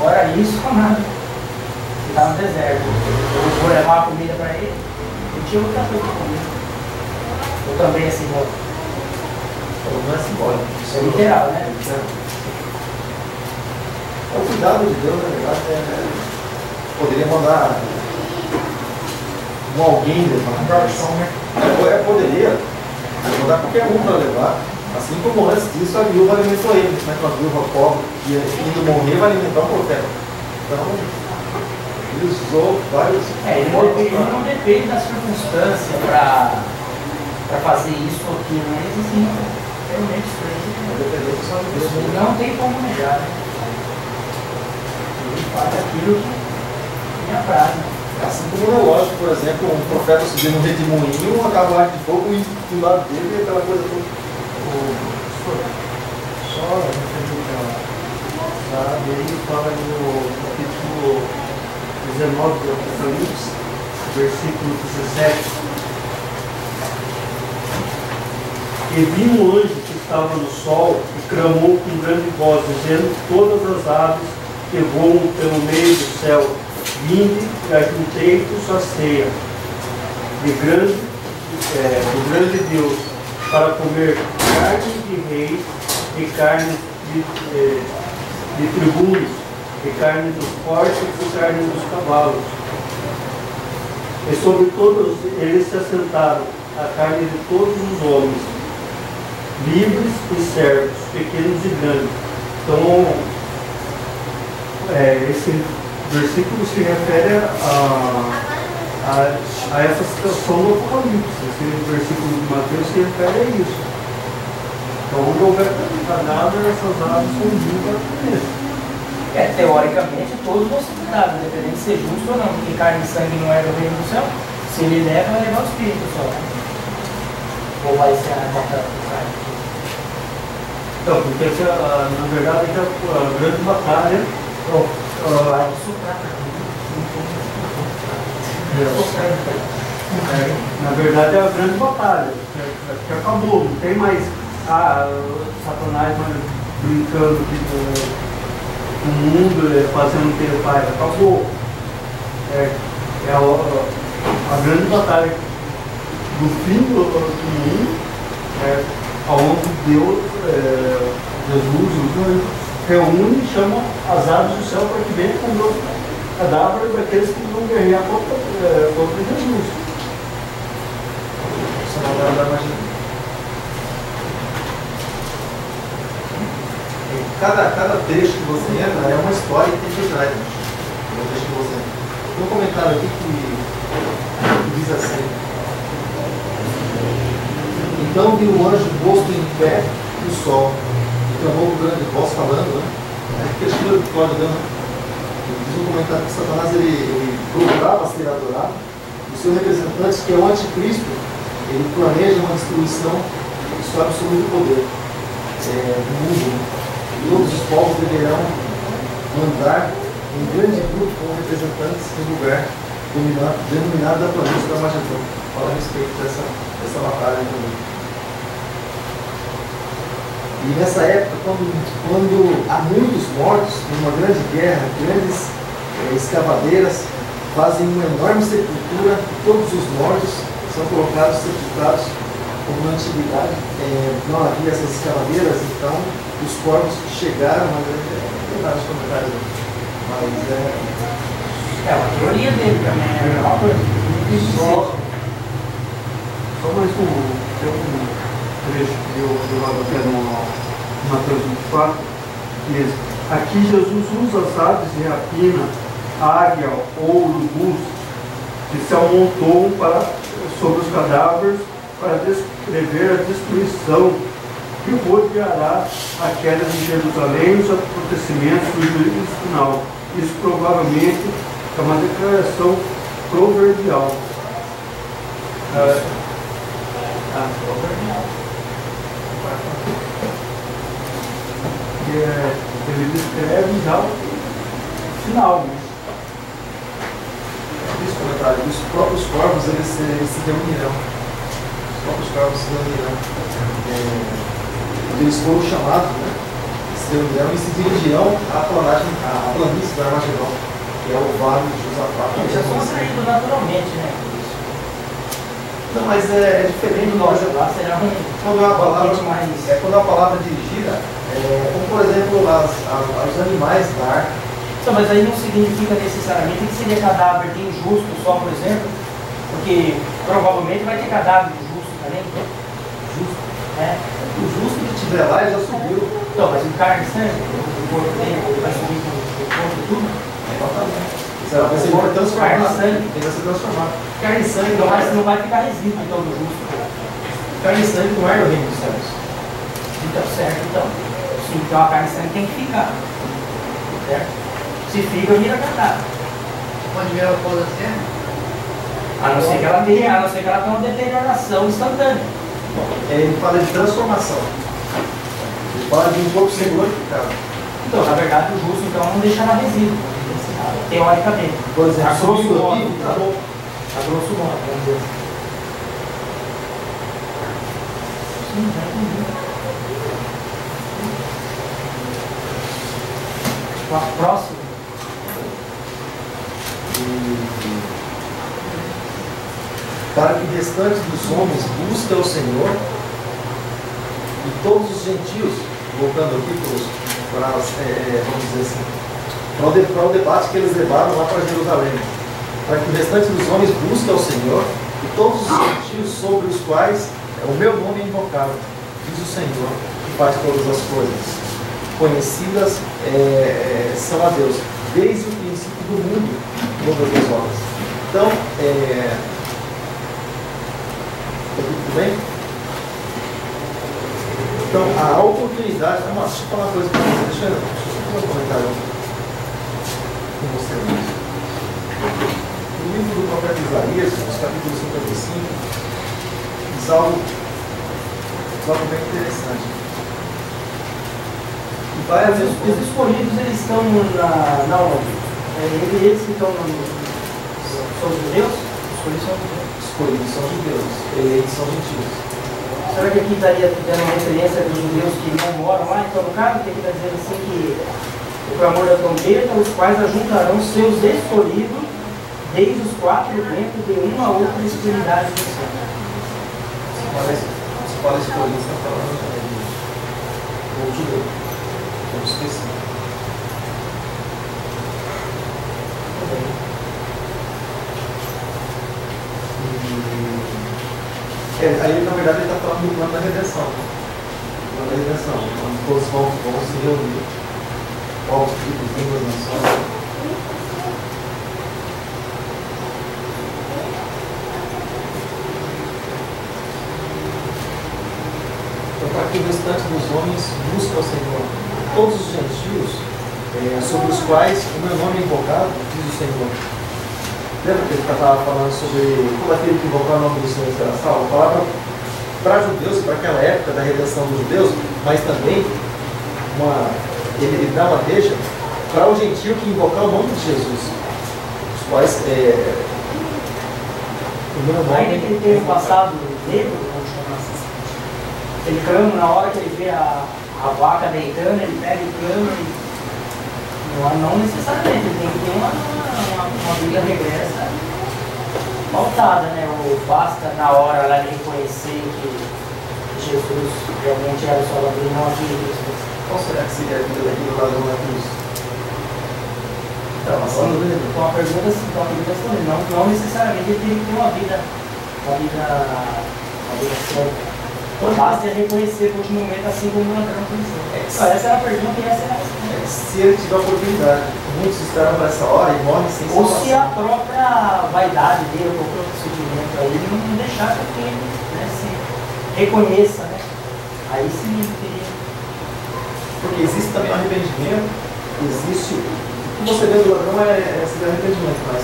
Ora isso ou nada. Ele estava no deserto. Eu vou levar a comida para ele. Ele tinha muita coisa para comer. Ou também é simbólico.
Não é simbólico.
Isso é literal, né?
O cuidado de Deus, na verdade, poderia mandar alguém levar. Poderia mandar qualquer um para levar. Assim como antes disso a viúva alimentou ele. Como é que uma viúva pobre que indo morrer vai alimentar o profeta? Então, ele usou vários.
Ele não depende da circunstância para fazer isso ou aquilo, mas assim, realmente isso aí não tem como negar, né? Ele faz aquilo que me apraz.
Assim como no relógio, por exemplo, um profeta subir no redemoinho, uma carruagem de fogo e do lado dele e aquela coisa toda.
Só referente a sabe, ele fala no capítulo 19 do Apocalipse, versículo 17. E vi um anjo que estava no sol e clamou com grande voz, dizendo: todas as aves que voam pelo meio do céu, vinde e ajuntei-vos à ceia do grande Deus, para comer de reis, e carne de tribunos, e carne dos fortes e carne dos cavalos. E sobre todos eles se assentaram a carne de todos os homens, livres e servos, pequenos e grandes. Então, esse versículo se refere a essa situação do Apocalipse. Esse versículo de Mateus se refere a isso. Então, onde houver cadáver, essas aves são vivas para comer.
Teoricamente, todos vão ser cuidados, independente de ser justo ou não, porque carne e sangue não é do reino do céu. Se ele leva, vai levar o espírito só. Ou vai ser a carne.
Então, porque na verdade a grande batalha. Na verdade é a grande batalha, que acabou, não tem mais Satanás brincando com o mundo, fazendo o que ele faz, acabou. É a grande batalha do fim do mundo, onde Deus, Jesus, reúne e chama as aves do céu para que venham com os cadáveres daqueles que vão guerrear contra Jesus.
Essa é uma da imagem. Cada trecho que você entra é uma história que tem por trás. O trecho que você entra. Tem um comentário aqui que diz assim: então viu o anjo posto em pé no sol, e clamou com grande voz, falando, né? Que a escritura do Código, né? Diz um comentário que Satanás ele procurava ser adorado. O seu representante, que é o anticristo, ele planeja uma destruição sobre o seu poder no mundo. E todos os povos deverão mandar um grande grupo com representantes do lugar denominado da planície do Armagedon. Fala a respeito dessa batalha também. E nessa época, quando há muitos mortos, numa grande guerra, grandes escavadeiras fazem uma enorme sepultura, e todos os mortos são colocados, sepultados, como na antiguidade não havia essas escavadeiras, então os corpos que chegaram, mas tem vários comentários, mas
é uma teoria dele também, é uma coisa.
Só mais um trecho que eu levava até no Mateus 24, diz: aqui Jesus usa as aves de rapina, águia ou urubus, que se amontoam sobre os cadáveres para descrever a destruição que rodeará a queda de Jerusalém e os acontecimentos do juízo final. Isso provavelmente é uma declaração proverbial. Ele descreve já o final.
Esse comentário, os próprios corvos eles se reunirão. Os próprios corvos se reunirão. Eles foram chamados, né? Se reunirão e se dirigirão à planície do Armagedon, que é o vale de Josafá.
Eles já são saídos naturalmente, né?
Não, mas é diferente do nós. Quando é uma palavra dirigida, como por exemplo os animais da arca.
Então, mas aí não significa necessariamente que seria cadáver de injusto só, por exemplo, porque provavelmente vai ter cadáver de justo também.
Justo.
O
justo que tiver lá já subiu.
Então, mas o carne e sangue, o corpo dele, ele vai subir com o corpo e tudo.
Vai ser transformado.
Ele vai ser transformado. Carne e sangue não vai ficar resíduo então do justo. Carne e sangue não é no reino dos céus. Então, certo, então. Sim, então a carne e sangue tem que ficar. Certo? Se fica, vira cadáver.
Pode ver a coisa assim?
A não ser que ela tenha uma deterioração instantânea.
Ele fala de transformação. Ele fala de um corpo sem glorificado.
Então, na verdade, o justo então não deixará resíduo. Teoricamente.
Por exemplo,
a grosso modo,
a grosso modo, vamos dizer assim.
Sim, já entendi. Próximo.
Para que o restante dos homens busque ao Senhor E todos os gentios, voltando aqui para vamos dizer assim, para o debate que eles levaram lá para Jerusalém, para que o restante dos homens busque ao Senhor, e todos os gentios sobre os quais o meu nome é invocado, diz o Senhor, que faz todas as coisas. Conhecidas são a Deus, desde o princípio do mundo, todas as obras. Então, tudo bem? Então, a oportunidade... Deixa eu falar uma coisa para você. Deixa eu fazer um comentário com você. No livro do profeta Isaías, nos capítulos 55, diz algo bem interessante.
Os escolhidos, eles estão na onde? Eles que estão são os judeus?
Escolhidos são judeus, eleitos são gentios.
Será que aqui estaria dando uma referência dos judeus que não moram lá? Então, no caso, que aqui está dizendo assim que o clamor da trombeta, os quais ajuntarão seus escolhidos desde os quatro ventos de uma a outra extremidade do céu.
Se fala escolhido, está falando do judeu. Eu esqueci. Aí, na verdade, ele está falando do plano da redenção. O plano da redenção, onde todos vão se reunir. Povos, tribos, línguas, nações. Então, para que o restante dos homens busque ao Senhor. Todos os gentios, sobre os quais o meu nome é invocado, diz o Senhor. Lembra que ele estava falando sobre todo aquele que invocar o nome do Senhor será salvo? A palavra para judeus, para aquela época da redenção dos judeus, mas também ele dá uma deixa para o gentio que invocar o nome de Jesus. Os quais o meu nome.
Ainda que ele tenha passado negro, vamos chamar assim. Ele clama na hora que ele vê a vaca deitando, ele pega e clama e. Não necessariamente, ele tem que ter uma vida regressa pautada, né? Ou basta na hora lá de reconhecer que Jesus realmente era o Salvador e não a vida de Jesus.
Qual será que seria a vida daquele ladrão na cruz?
Então, assim, com a pergunta assim, não necessariamente ele tem que ter uma vida certa. Basta reconhecer continuamente assim como um ladrão conheceu. Essa era a pergunta e essa era a resposta.
Se ele tiver a oportunidade, muitos esperam para essa hora e morrem sem
ou
salvação.
se a própria vaidade dele, ou o próprio sentimento aí, ele não deixar que ele se reconheça, né? Aí sim ele teria.
Porque existe também o arrependimento, existe. O que você vê do ladrão é esse arrependimento, mas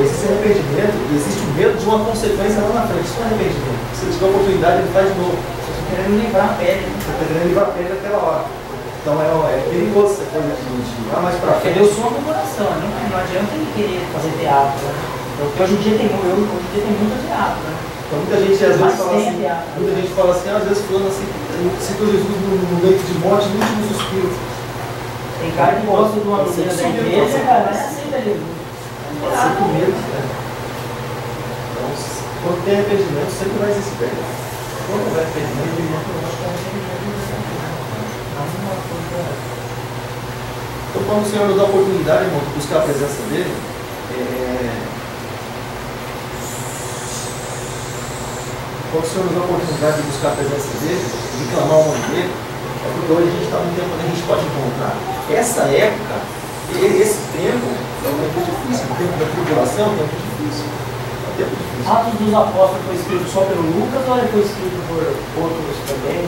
esse arrependimento, existe o medo de uma consequência lá na frente. Isso não é arrependimento. Se ele tiver a oportunidade, ele faz de novo.
Você está querendo livrar a pele, né?
Você está querendo livrar a pele naquela hora. Então é perigoso essa coisa de lá mais pra frente.
Porque Deus soma o coração, não adianta ele querer fazer teatro, né? Porque hoje em dia tem muito teatro, né?
Então muita gente às vezes fala assim, às vezes falando assim, citou Jesus no leito de morte, no último suspiro.
Tem cara que gosta de uma menina da igreja, cara, mas aceita Jesus.
Pode ser com medo, né? Então, quando tem arrependimento, sempre vai se esperar. Quando houver arrependimento, eu acho que é arrependimento. Então, quando o Senhor nos dá a oportunidade, irmão, de buscar a presença dele, quando o Senhor nos dá a oportunidade de buscar a presença dele, de clamar o nome dele, é porque hoje a gente está num tempo onde a gente pode encontrar. Essa época, esse tempo, é um tempo difícil, o tempo da tribulação é um tempo difícil.
Atos dos Apóstolos foi escrito só pelo Lucas ou ele foi escrito por outros também?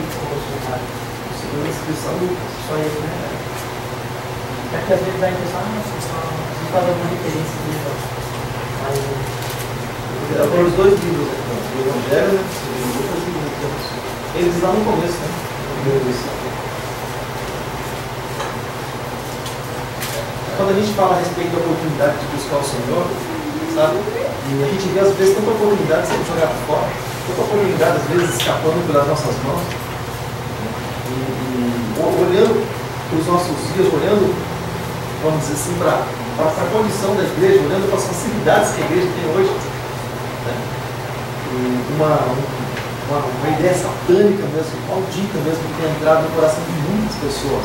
Segundo a inscrição do Lucas.
Só ele, né? É que às vezes dá a impressão, você faz alguma referência disso.
Foram os dois livros, né? O Evangelho, segundo Lucas e Lucas. Eles lá no começo, né? Quando a gente fala a respeito da oportunidade de buscar o Senhor, sabe? E a gente vê às vezes tanta oportunidade sendo jogada fora, tanta oportunidade às vezes escapando pelas nossas mãos. Olhando para os nossos dias, olhando, vamos dizer assim, para a condição da igreja, olhando para as facilidades que a igreja tem hoje. Né? uma ideia satânica mesmo, maldita mesmo, que tem entrado no coração de muitas pessoas.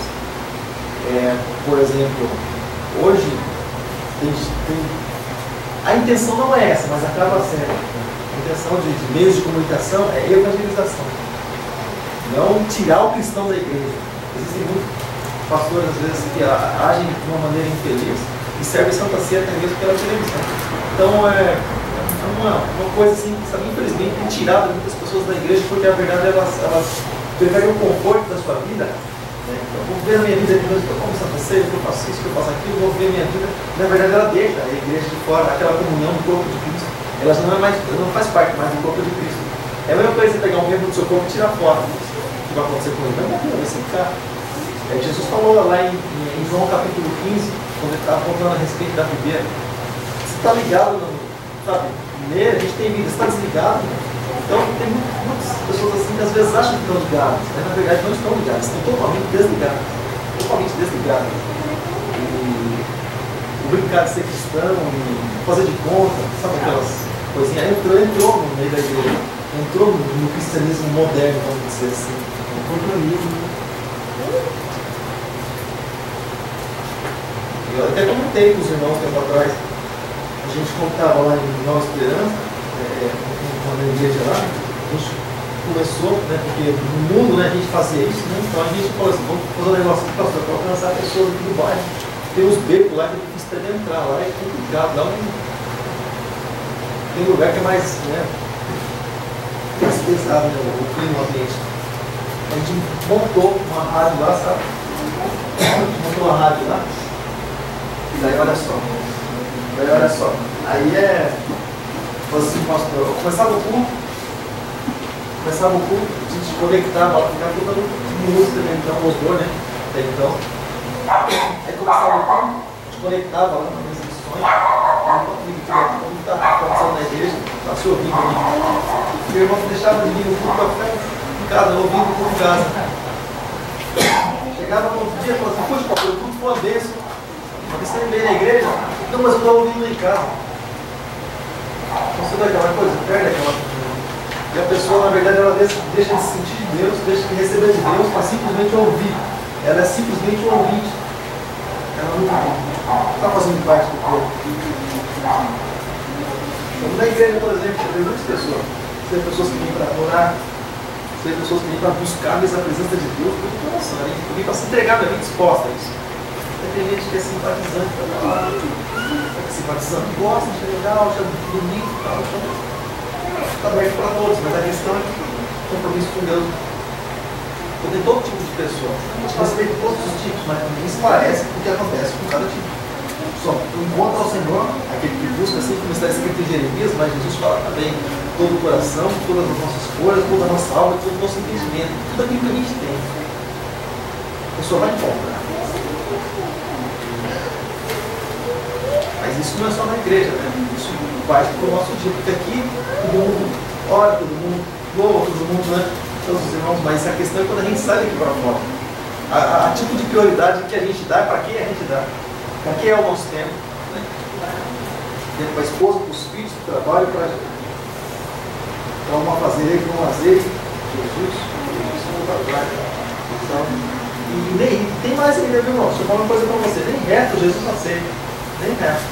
Por exemplo, hoje a intenção não é essa, mas acaba sendo. A intenção de meios de comunicação é evangelização. Não tirar o cristão da igreja. Existem muitos pastores, às vezes, que agem de uma maneira infeliz e servem Santa Ceia até mesmo pela televisão. Então, é uma coisa assim que, sabe, infelizmente, tem tirado muitas pessoas da igreja, porque, na verdade, elas preferem o conforto da sua vida. Então, vou ver a minha vida de Deus, eu como Santa Ceia, eu faço isso, eu faço aquilo, vou ver a minha vida. Na verdade, ela deixa a igreja de fora, aquela comunhão do corpo de Cristo. Ela já não faz parte mais do corpo de Cristo. É a mesma coisa você pegar um membro do seu corpo e tirar fora. O que vai acontecer com ele? Vai secar. Jesus falou lá em João capítulo 15, quando ele estava contando a respeito da videira. Você está ligado, sabe? A gente tem vida, você está desligado. Então tem muitas pessoas assim que às vezes acham que estão ligadas, mas na verdade não estão ligadas, estão totalmente desligadas. Totalmente desligadas. E brincar de ser cristão, e fazer de conta, sabe aquelas coisinhas? Entrou no meio da igreja, entrou no cristianismo moderno, vamos dizer assim. No compromisso. Eu até comentei com os irmãos tempo atrás, a gente contava lá em Nova Esperança, na igreja lá, a gente começou, né, porque no mundo, né, a gente fazia isso, né, então a gente falou assim, vamos fazer um negócio aqui, pastor, para alcançar pessoas aqui do bairro. Tem uns becos lá que é difícil até de entrar, lá é complicado, lá tem lugar que é mais, né, mais pesado, né, o clima, o ambiente. A gente montou uma rádio lá, sabe? Montou uma rádio lá. E daí olha só. Aí assim, pastor, eu começava o culto, a gente conectava, ficava tocando música, né? Então, louvor, né? Então. Aí começava o culto, a gente conectava lá nas missões, como está acontecendo na igreja, está se ouvindo ali. E o irmão deixava de vir no culto para ficar em casa, ouvindo o culto em casa. Chegava no outro dia e falava assim, poxa, pastor, o culto foi uma bênção. Porque você veio na igreja? Não, mas eu estou ouvindo em casa. Então você dá aquela coisa, perde aquela coisa. E a pessoa, na verdade, ela deixa de sentir de Deus, deixa de receber de Deus para simplesmente ouvir. Ela é simplesmente um ouvinte. Ela não está fazendo parte do corpo. Então, na igreja, por exemplo, você vê muitas pessoas. Você vê pessoas que vêm para adorar, você vê pessoas que vêm para buscar mesmo a presença de Deus com o coração. A gente vem para se entregar, a gente disposta a isso. Tem gente que é simpatizante, simpatizante gosta, acha legal, acha bonito e tal, está aberto para todos, mas a questão é que compromisso com Deus. Eu tenho todo tipo de pessoa, a gente respeita todos os tipos, mas ninguém se parece com o que acontece com cada tipo. Só encontra ao Senhor, aquele que busca, assim como está escrito em Jeremias, mas Jesus fala também todo o coração, todas as nossas forças, toda a nossa alma, todo o nosso entendimento, tudo aquilo que a gente tem. A pessoa vai encontrar. Mas isso não é só na igreja, né? Isso vai para o nosso dia, porque aqui todo mundo ora, todo mundo louva, todo mundo, né? Todos os irmãos, mas a questão é quando a gente sai daqui para fora. A tipo de prioridade que a gente dá é para quem a gente dá. Para quem é o nosso tempo. Né? Tempo para a esposa, para os filhos, para o trabalho, para a gente. Então, uma fazer com lazer, Jesus volta atrás. Então, e tem mais ainda, viu, irmão? Deixa eu falar uma coisa para você. Nem reto Jesus aceita. Nem reto.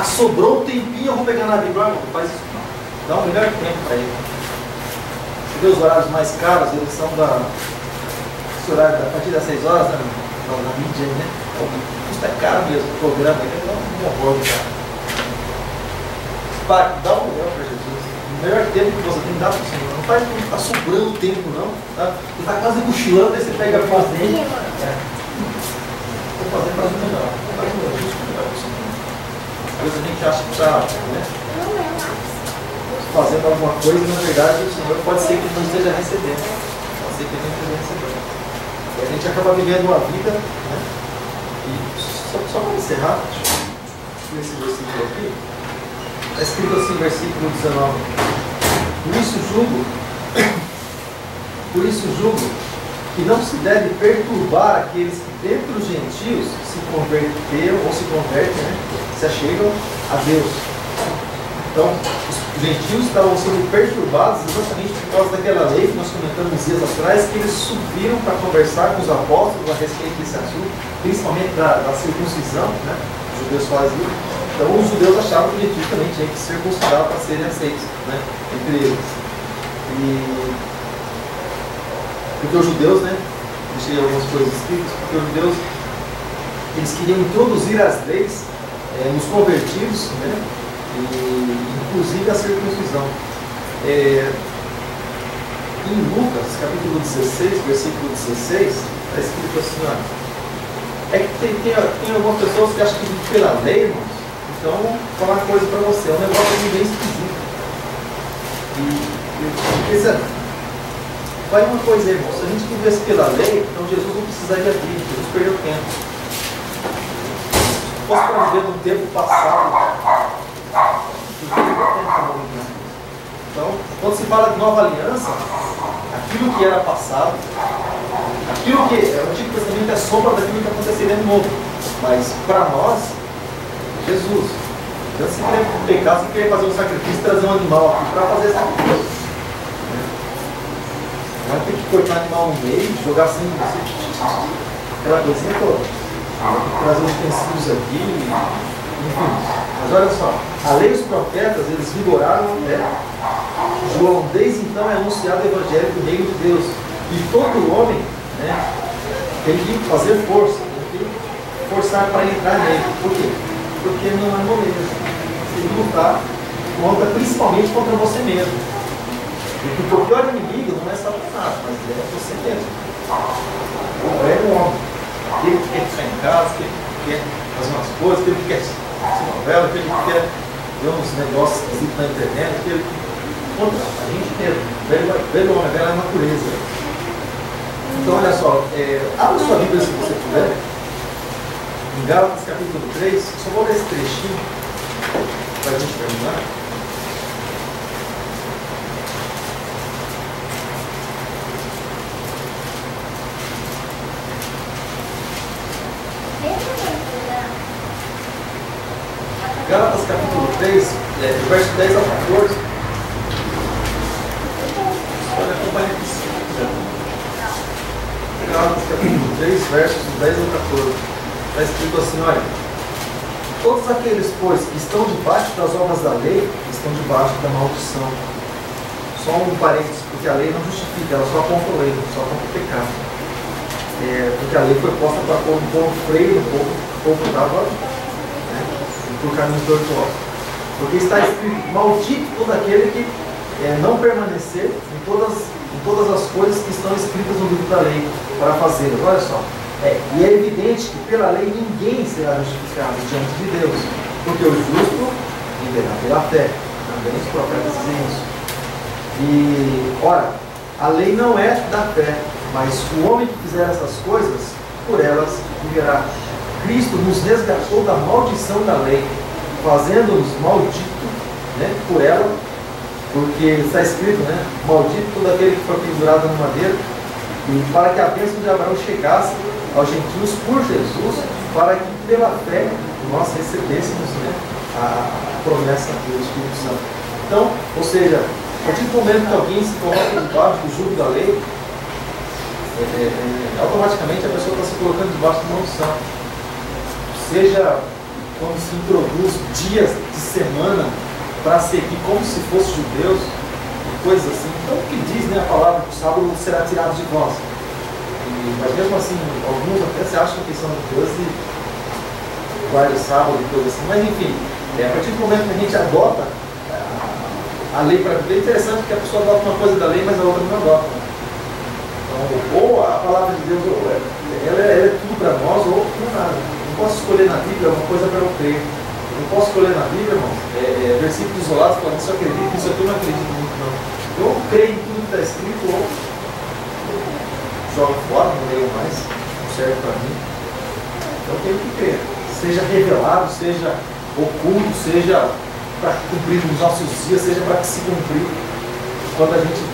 Sobrou um tempinho, eu vou pegar na Bíblia, irmão. Faz isso. Dá um melhor tempo para ele. Você vê os horários mais caros, eles são esse horário a partir das 6 horas, né? Na mídia, né? Isso é caro mesmo, o programa aqui é um horror, cara. Pai, dá um melhor para Jesus. O melhor tempo que você tem que dar para o Senhor. Não faz como está sobrando tempo, não. Tá? Você está quase cochilando, aí você pega a fazer. Vou fazer para o melhor. Faz o melhor, justo melhor para o Senhor. Às vezes a gente acha que está, né, fazendo alguma coisa e na verdade o Senhor pode ser que não esteja recebendo. Pode ser que ele não esteja recebendo. E a gente acaba vivendo uma vida, né? E só para encerrar, nesse versículo aqui, está escrito assim, versículo 19. Por isso julgo que não se deve perturbar aqueles que dentre os gentios se converteram ou se convertem, né? Se achegam a Deus. Então, os gentios estavam sendo perturbados exatamente por causa daquela lei que nós comentamos dias atrás, que eles subiram para conversar com os apóstolos a respeito desse assunto, principalmente da circuncisão, né? Os judeus faziam. Então, os judeus achavam que os gentios também tinham que circuncidar para serem aceitos, né? Entre eles. Porque os judeus, né? Deixei algumas coisas escritas, porque os judeus eles queriam introduzir as leis nos convertidos, né? E inclusive a circuncisão. Em Lucas, capítulo 16, versículo 16, está escrito assim, ó, é que tem algumas pessoas que acham que pela lei, irmãos, então vou falar uma coisa para você, é um negócio bem esquisito. Vai uma coisa, irmão, se a gente vivesse pela lei, então Jesus não precisaria vir, Jesus perdeu tempo. Se fosse para viver num tempo passado, então, quando se fala de nova aliança, aquilo que era passado, aquilo que o Antigo Testamento é sombra daquilo que aconteceria no Novo, mas para nós, Jesus, então, se pecar, você queria fazer um sacrifício, trazer um animal aqui para fazer sacrifício. Vai ter que cortar o animal no meio, jogar assim, aquela coisinha toda. Vai ter que trazer os utensílios aqui, enfim. Mas olha só, a lei e os profetas, eles vigoraram até João, desde então é anunciado o evangelho do reino de Deus. E todo homem, né, tem que fazer força, tem que forçar para entrar nele. Por quê? Porque não é moleza. Você tem que lutar principalmente contra você mesmo. Porque o pior inimigo não é Satanás, mas é você mesmo. O velho homem. Aquele que quer ficar em casa, aquele que quer fazer umas coisas, aquele que quer assistir novela, aquele que quer ver uns negócios esquisitos na internet, aquele que. Contra a gente mesmo. Velho homem, velha natureza. Então, olha só, abra sua Bíblia se você puder. Em Gálatas capítulo 3, só vou ler esse trechinho para a gente terminar. Gálatas capítulo 3, do verso 10 ao 14. Olha, acompanha aqui. Gálatas capítulo 3, versos 10 ao 14. Está escrito assim, olha. Todos aqueles, pois, que estão debaixo das obras da lei, estão debaixo da maldição. Só um parênteses, porque a lei não justifica, ela só aponta o erro, só aponta o pecado. Porque a lei foi posta para pôr um freio no povo, o povo estava por caminhos tortuosos. Porque está escrito, maldito todo aquele que não permanecer em todas as coisas que estão escritas no livro da lei para fazê-las. Olha só, e é evidente que pela lei ninguém será justificado diante de Deus, porque o justo viverá pela fé. Também os profetas dizem isso. E, ora, a lei não é da fé, mas o homem que fizer essas coisas, por elas viverá. Cristo nos resgatou da maldição da lei, fazendo-nos maldito, né, por ela, porque está escrito, né, maldito todo aquele que for pendurado no madeiro, e para que a bênção de Abraão chegasse aos gentios por Jesus, para que pela fé nós recebêssemos, né, a promessa do Espírito Santo. Então, ou seja, a partir do momento que alguém se coloca debaixo do jugo da lei, automaticamente a pessoa está se colocando debaixo de maldição. Seja quando se introduz dias de semana para seguir como se fossem judeus, coisas assim. Então, o que diz, né, a palavra que o sábado será tirado de vós? Mas mesmo assim, alguns até se acham que são judeus e guardam o sábado e coisas assim. Mas enfim, a partir do momento que a gente adota a lei para viver, é interessante que a pessoa adota uma coisa da lei, mas a outra não adota. Então, ou a palavra de Deus, ela é tudo para nós, ou não nada. Eu não posso escolher na Bíblia uma coisa para eu crer. Eu não posso escolher na Bíblia, irmão, versículos isolados falando isso eu acredito, isso aqui eu não acredito muito, não. Eu creio em tudo que está escrito, ou jogo fora, não leio mais, não serve para mim. Então eu tenho que crer. Seja revelado, seja oculto, seja para cumprir nos nossos dias, seja para que se cumprir quando a gente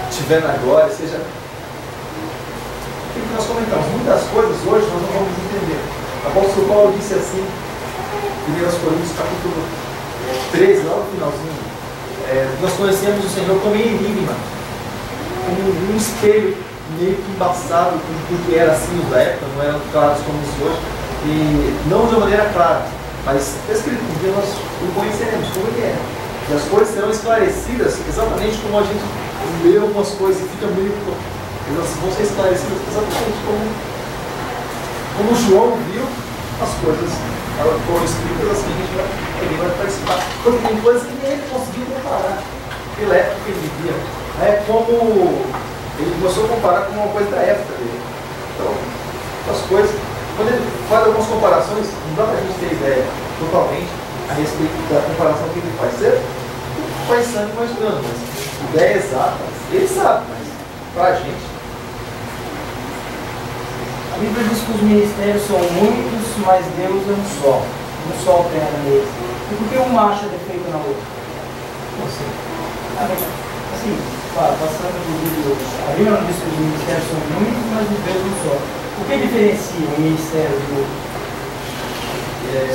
estiver na glória, seja. O que nós comentamos? Muitas coisas hoje nós não vamos entender. O apóstolo Paulo disse assim, 1 Coríntios capítulo 13, lá no finalzinho, nós conhecemos o Senhor como enigma, como um espelho meio que embaçado, porque era assim da época, não eram claros como os hoje, e não de uma maneira clara, mas está escrito, porque nós o conheceremos como ele é. E as coisas serão esclarecidas exatamente como a gente lê algumas coisas e fica meio. Elas vão ser esclarecidas exatamente como João viu as coisas foram escritas assim, ele vai participar. Porque tem coisas que nem ele conseguiu comparar pela época que ele vivia. É como ele começou a comparar com uma coisa da época dele. Então, as coisas, quando ele faz algumas comparações, não dá para a gente ter ideia totalmente a respeito da comparação que ele faz. Você faz sangue mais grande, mas ideia exata, ele sabe, mas para a gente.
A Bíblia diz que os ministérios são muitos, mas Deus é um só opera neles. E por que uma acha defeito na outra? Assim, passando do vídeo hoje, a Bíblia não diz que os ministérios são muitos, mas Deus é um só. O que diferencia um ministério do outro?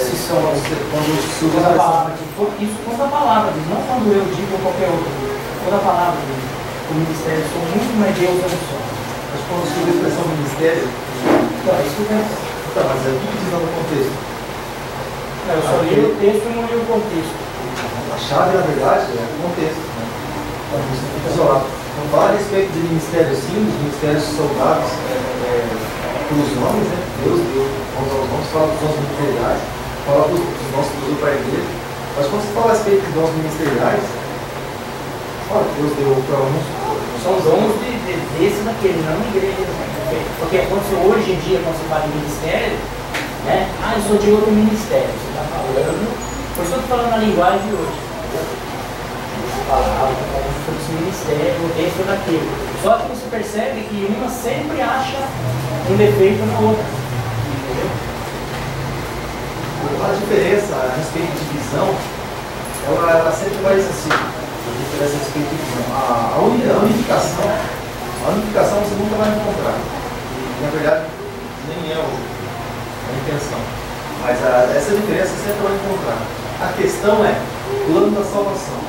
Se são quando a palavra, isso quando a palavra diz, não quando eu digo ou qualquer outro. Quando a palavra diz, o ministério são muitos, mas Deus é um só.
Mas quando se usa a expressão ministério,
então, isso que eu penso.
Tá, mas o que diz no contexto?
Eu só li o texto e não li o contexto.
A chave, na verdade, é o contexto. Né? Então, você fica isolado. Não fala a respeito de ministérios sim, dos ministérios soldados pelos nomes, né? Deus deu aos nomes, fala dos dons ministeriais, fala dos nossos dons para a igreja. Mas quando você fala a respeito dos dons ministeriais, olha, Deus deu para uns.
São dons desse daquele, não igreja. Porque aconteceu hoje em dia, quando você fala em ministério, né? Eu sou de outro ministério. Você está falando, por isso eu estou falando na linguagem de hoje. Palavra, sobre esse ministério, esse ou daquele. Só que você percebe que uma sempre acha um defeito na outra. Entendeu?
A diferença a respeito de visão, ela sempre vai ser assim. A diferença a respeito de visão. A unificação você nunca vai encontrar. E, na verdade, nem é a intenção. Mas essa diferença sempre vai encontrar. A questão é o plano da salvação.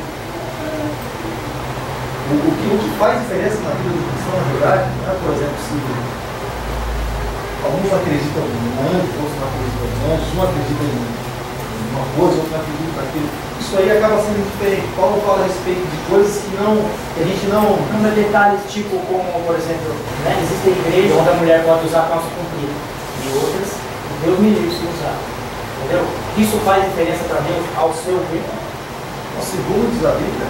O que faz diferença na vida do cristão, na verdade, não é, por exemplo, se alguns acreditam em anjos, outros não acreditam em anjos, um acredita em uma coisa, outro não acredita naquilo. Isso aí acaba sendo diferente. Paulo fala a respeito de coisas que a gente não.
Não é detalhes tipo como, por exemplo, né, existem igrejas onde a mulher pode usar calça comprida e outras, Deus me livre se usar. Entendeu? Isso faz diferença para Deus ao seu ver?
Segundo diz a Bíblia,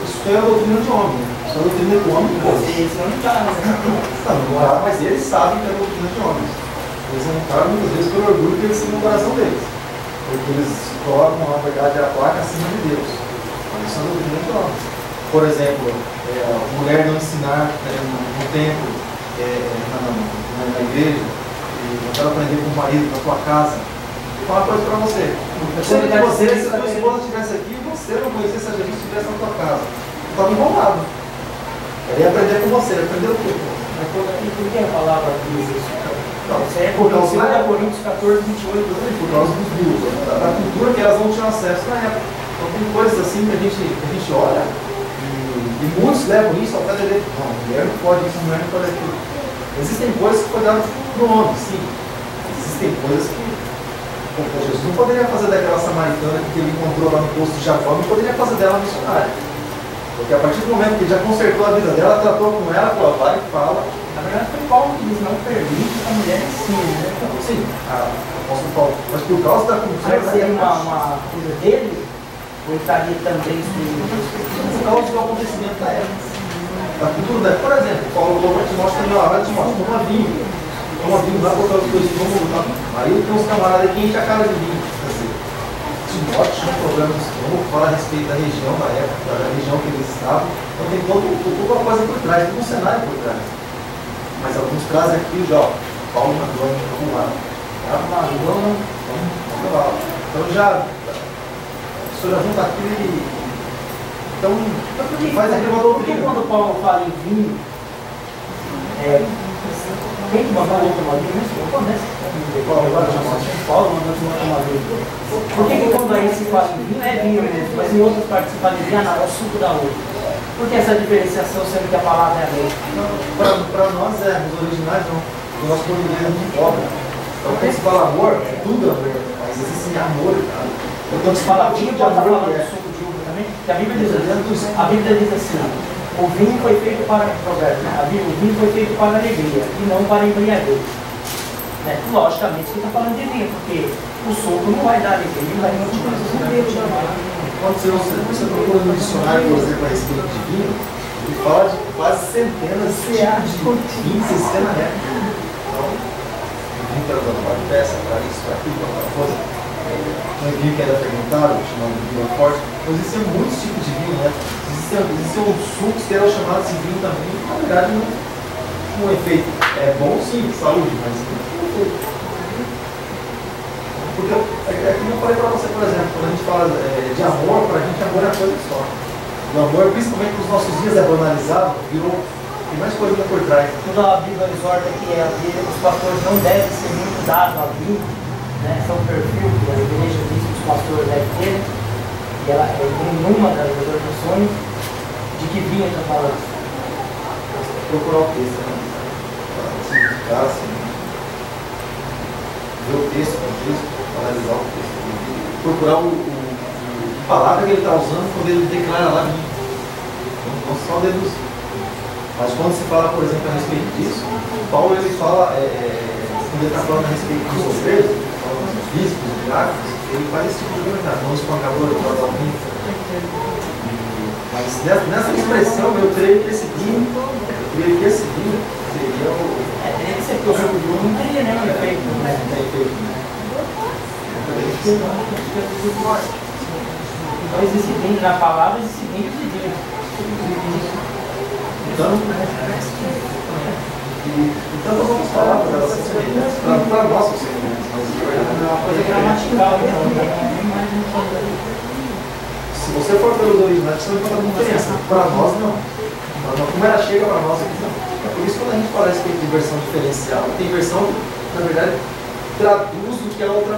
isso é a doutrina de homem. Isso é a doutrina do homem.
Isso não está,
não, mas eles sabem que é a doutrina de homens. Eles não caram muitas vezes pelo orgulho que eles têm no coração deles. Porque eles colocam a verdade a placa acima de Deus. Isso é a doutrina de homens. Por exemplo, a mulher não ensinar no templo, na igreja, e não quero aprender com o marido na tua casa. Vou falar uma coisa para você. Se a tua esposa estivesse aqui, você não conhecesse a Jesus se estivesse na tua casa. Eu estava enrolado. Ele ia aprender com você, ele aprendeu o quê?
Mas por que a palavra diz isso?
Não,
isso é por causa de Coríntios 14, 28,
por causa dos livros, da cultura que elas não tinham acesso na época. Então tem coisas assim que a gente olha e muitos levam isso ao pé da letra. Não, mulher não pode isso, mulher não pode aquilo. Existem coisas que foi dado para o homem, sim. Existem coisas que Jesus não poderia fazer daquela samaritana que ele encontrou lá no posto de Jacó, não poderia fazer dela missionária. Porque a partir do momento que ele já consertou a vida dela, tratou com ela, falou, vai e fala.
Na verdade foi Paulo que diz, não permite que a mulher ensine, né?
Sim, o apóstolo Paulo. Mas por causa da cultura...
Mas seria uma coisa dele, ou estaria também
por causa do acontecimento da época. Da cultura da época. Por exemplo, Paulo falou para Timóteo também, ó, Timóteo, toma vinho. Toma vinho lá por causa dos vamos lutar. Aí tem uns camaradas que enchem a cara de vinho. Timóteo tinha um problema de estômago, fala a respeito da região da época, da região que eles estavam. Então tem toda uma coisa por trás, tem um cenário por trás. Mas alguns trazem aqui já, ó, Paulo na glória, vamos lá. Vamos lá. Então já, o senhor já junta aquilo e. Então, faz aquele valor.
Porque quando Paulo fala em vinho, Quem que mandou o outro modelo? Não conhece. Paulo mandou o outro modelo. Por que quando aí se fala em vinho é vinho mesmo, mas em outras participantes de vinho não, é o suco da uva? Por que essa diferenciação, sendo que a palavra é a mesma?
Para nós, nos originais, não. O nosso português é muito pobre. Então, quando se fala amor, é tudo amor. Mas existe amor, cara.
Então, quando se fala vinho, pode estar falando de suco de uva também? Porque a Bíblia diz assim, o vinho foi feito para provérbio, né? O vinho foi feito para alegria e não para embriaguez. Né? Logicamente que está falando de vinho, porque o suco não vai dar alegria, não vai continuar.
Quando você procura no dicionário, por exemplo, a respeito de vinho, ele fala de quase centenas de tipos de vinho que você na época. Então, vinho para dar peça, para isso, para aquilo, para outra coisa. Tem vinho que era fermentado, chamado de vinho forte. Então, existem muitos tipos de vinho, né? Existem os sucos que eram chamados de vinho também. Na verdade, não é efeito. É bom sim, saúde, mas não é efeito. Porque é como eu falei para você, por exemplo, quando a gente fala de amor, para a gente amor é a coisa só. O amor, principalmente nos nossos dias, é banalizado, tem mais coisa por trás.
Quando a Bíblia exorta que os pastores não devem ser muito dados a vinho, né? Esse é o perfil que a igreja diz que os pastores devem ter, e ela tem uma das exortações de que vinho está falando.
Procurar o texto, né? Para significar, assim, ver o texto, analisar o texto, procurar a palavra que ele está usando quando ele declara lá vinho. Não só deduzir. Mas quando se fala, por exemplo, a respeito disso, Paulo ele fala, quando ele está falando a respeito dos obreiros, dos bispos, dos diáconos, ele faz esse tipo de comentário, não espancador, eu falo vinho. Mas nessa expressão eu creio que esse vinho seria o.
Teria que ser porque o suco de uva não teria nenhum efeito, né? Então existe vinho na palavra, existe vinho de vinho.
Então vamos falar para nós os segmentos.
É uma coisa gramatical,
se você for pelos originais, você vai encontrar uma diferença. Para nós, não. Como ela chega para nós aqui, não. É por isso que quando a gente fala a respeito de versão diferencial, tem versão que, na verdade, traduz o que a outra.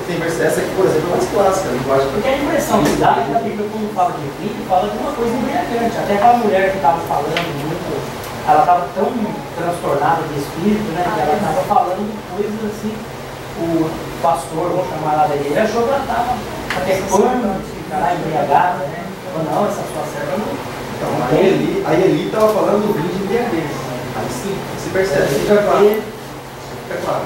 Tem versão, essa aqui, por exemplo, é mais clássica, a linguagem.
Porque a impressão que dá é que a Bíblia, quando fala de vinho, fala de uma coisa embriagante. Até aquela mulher que estava falando muito, ela estava tão transtornada de espírito, né, que ela estava falando coisas assim. O pastor, vamos chamar lá da igreja, achou que ela estava até quando ficará embriagada, né? Ou não, essa sua serva não.
Então, a Eli estava falando do vinho de embriaguez. Aí sim, se percebe. Fica claro.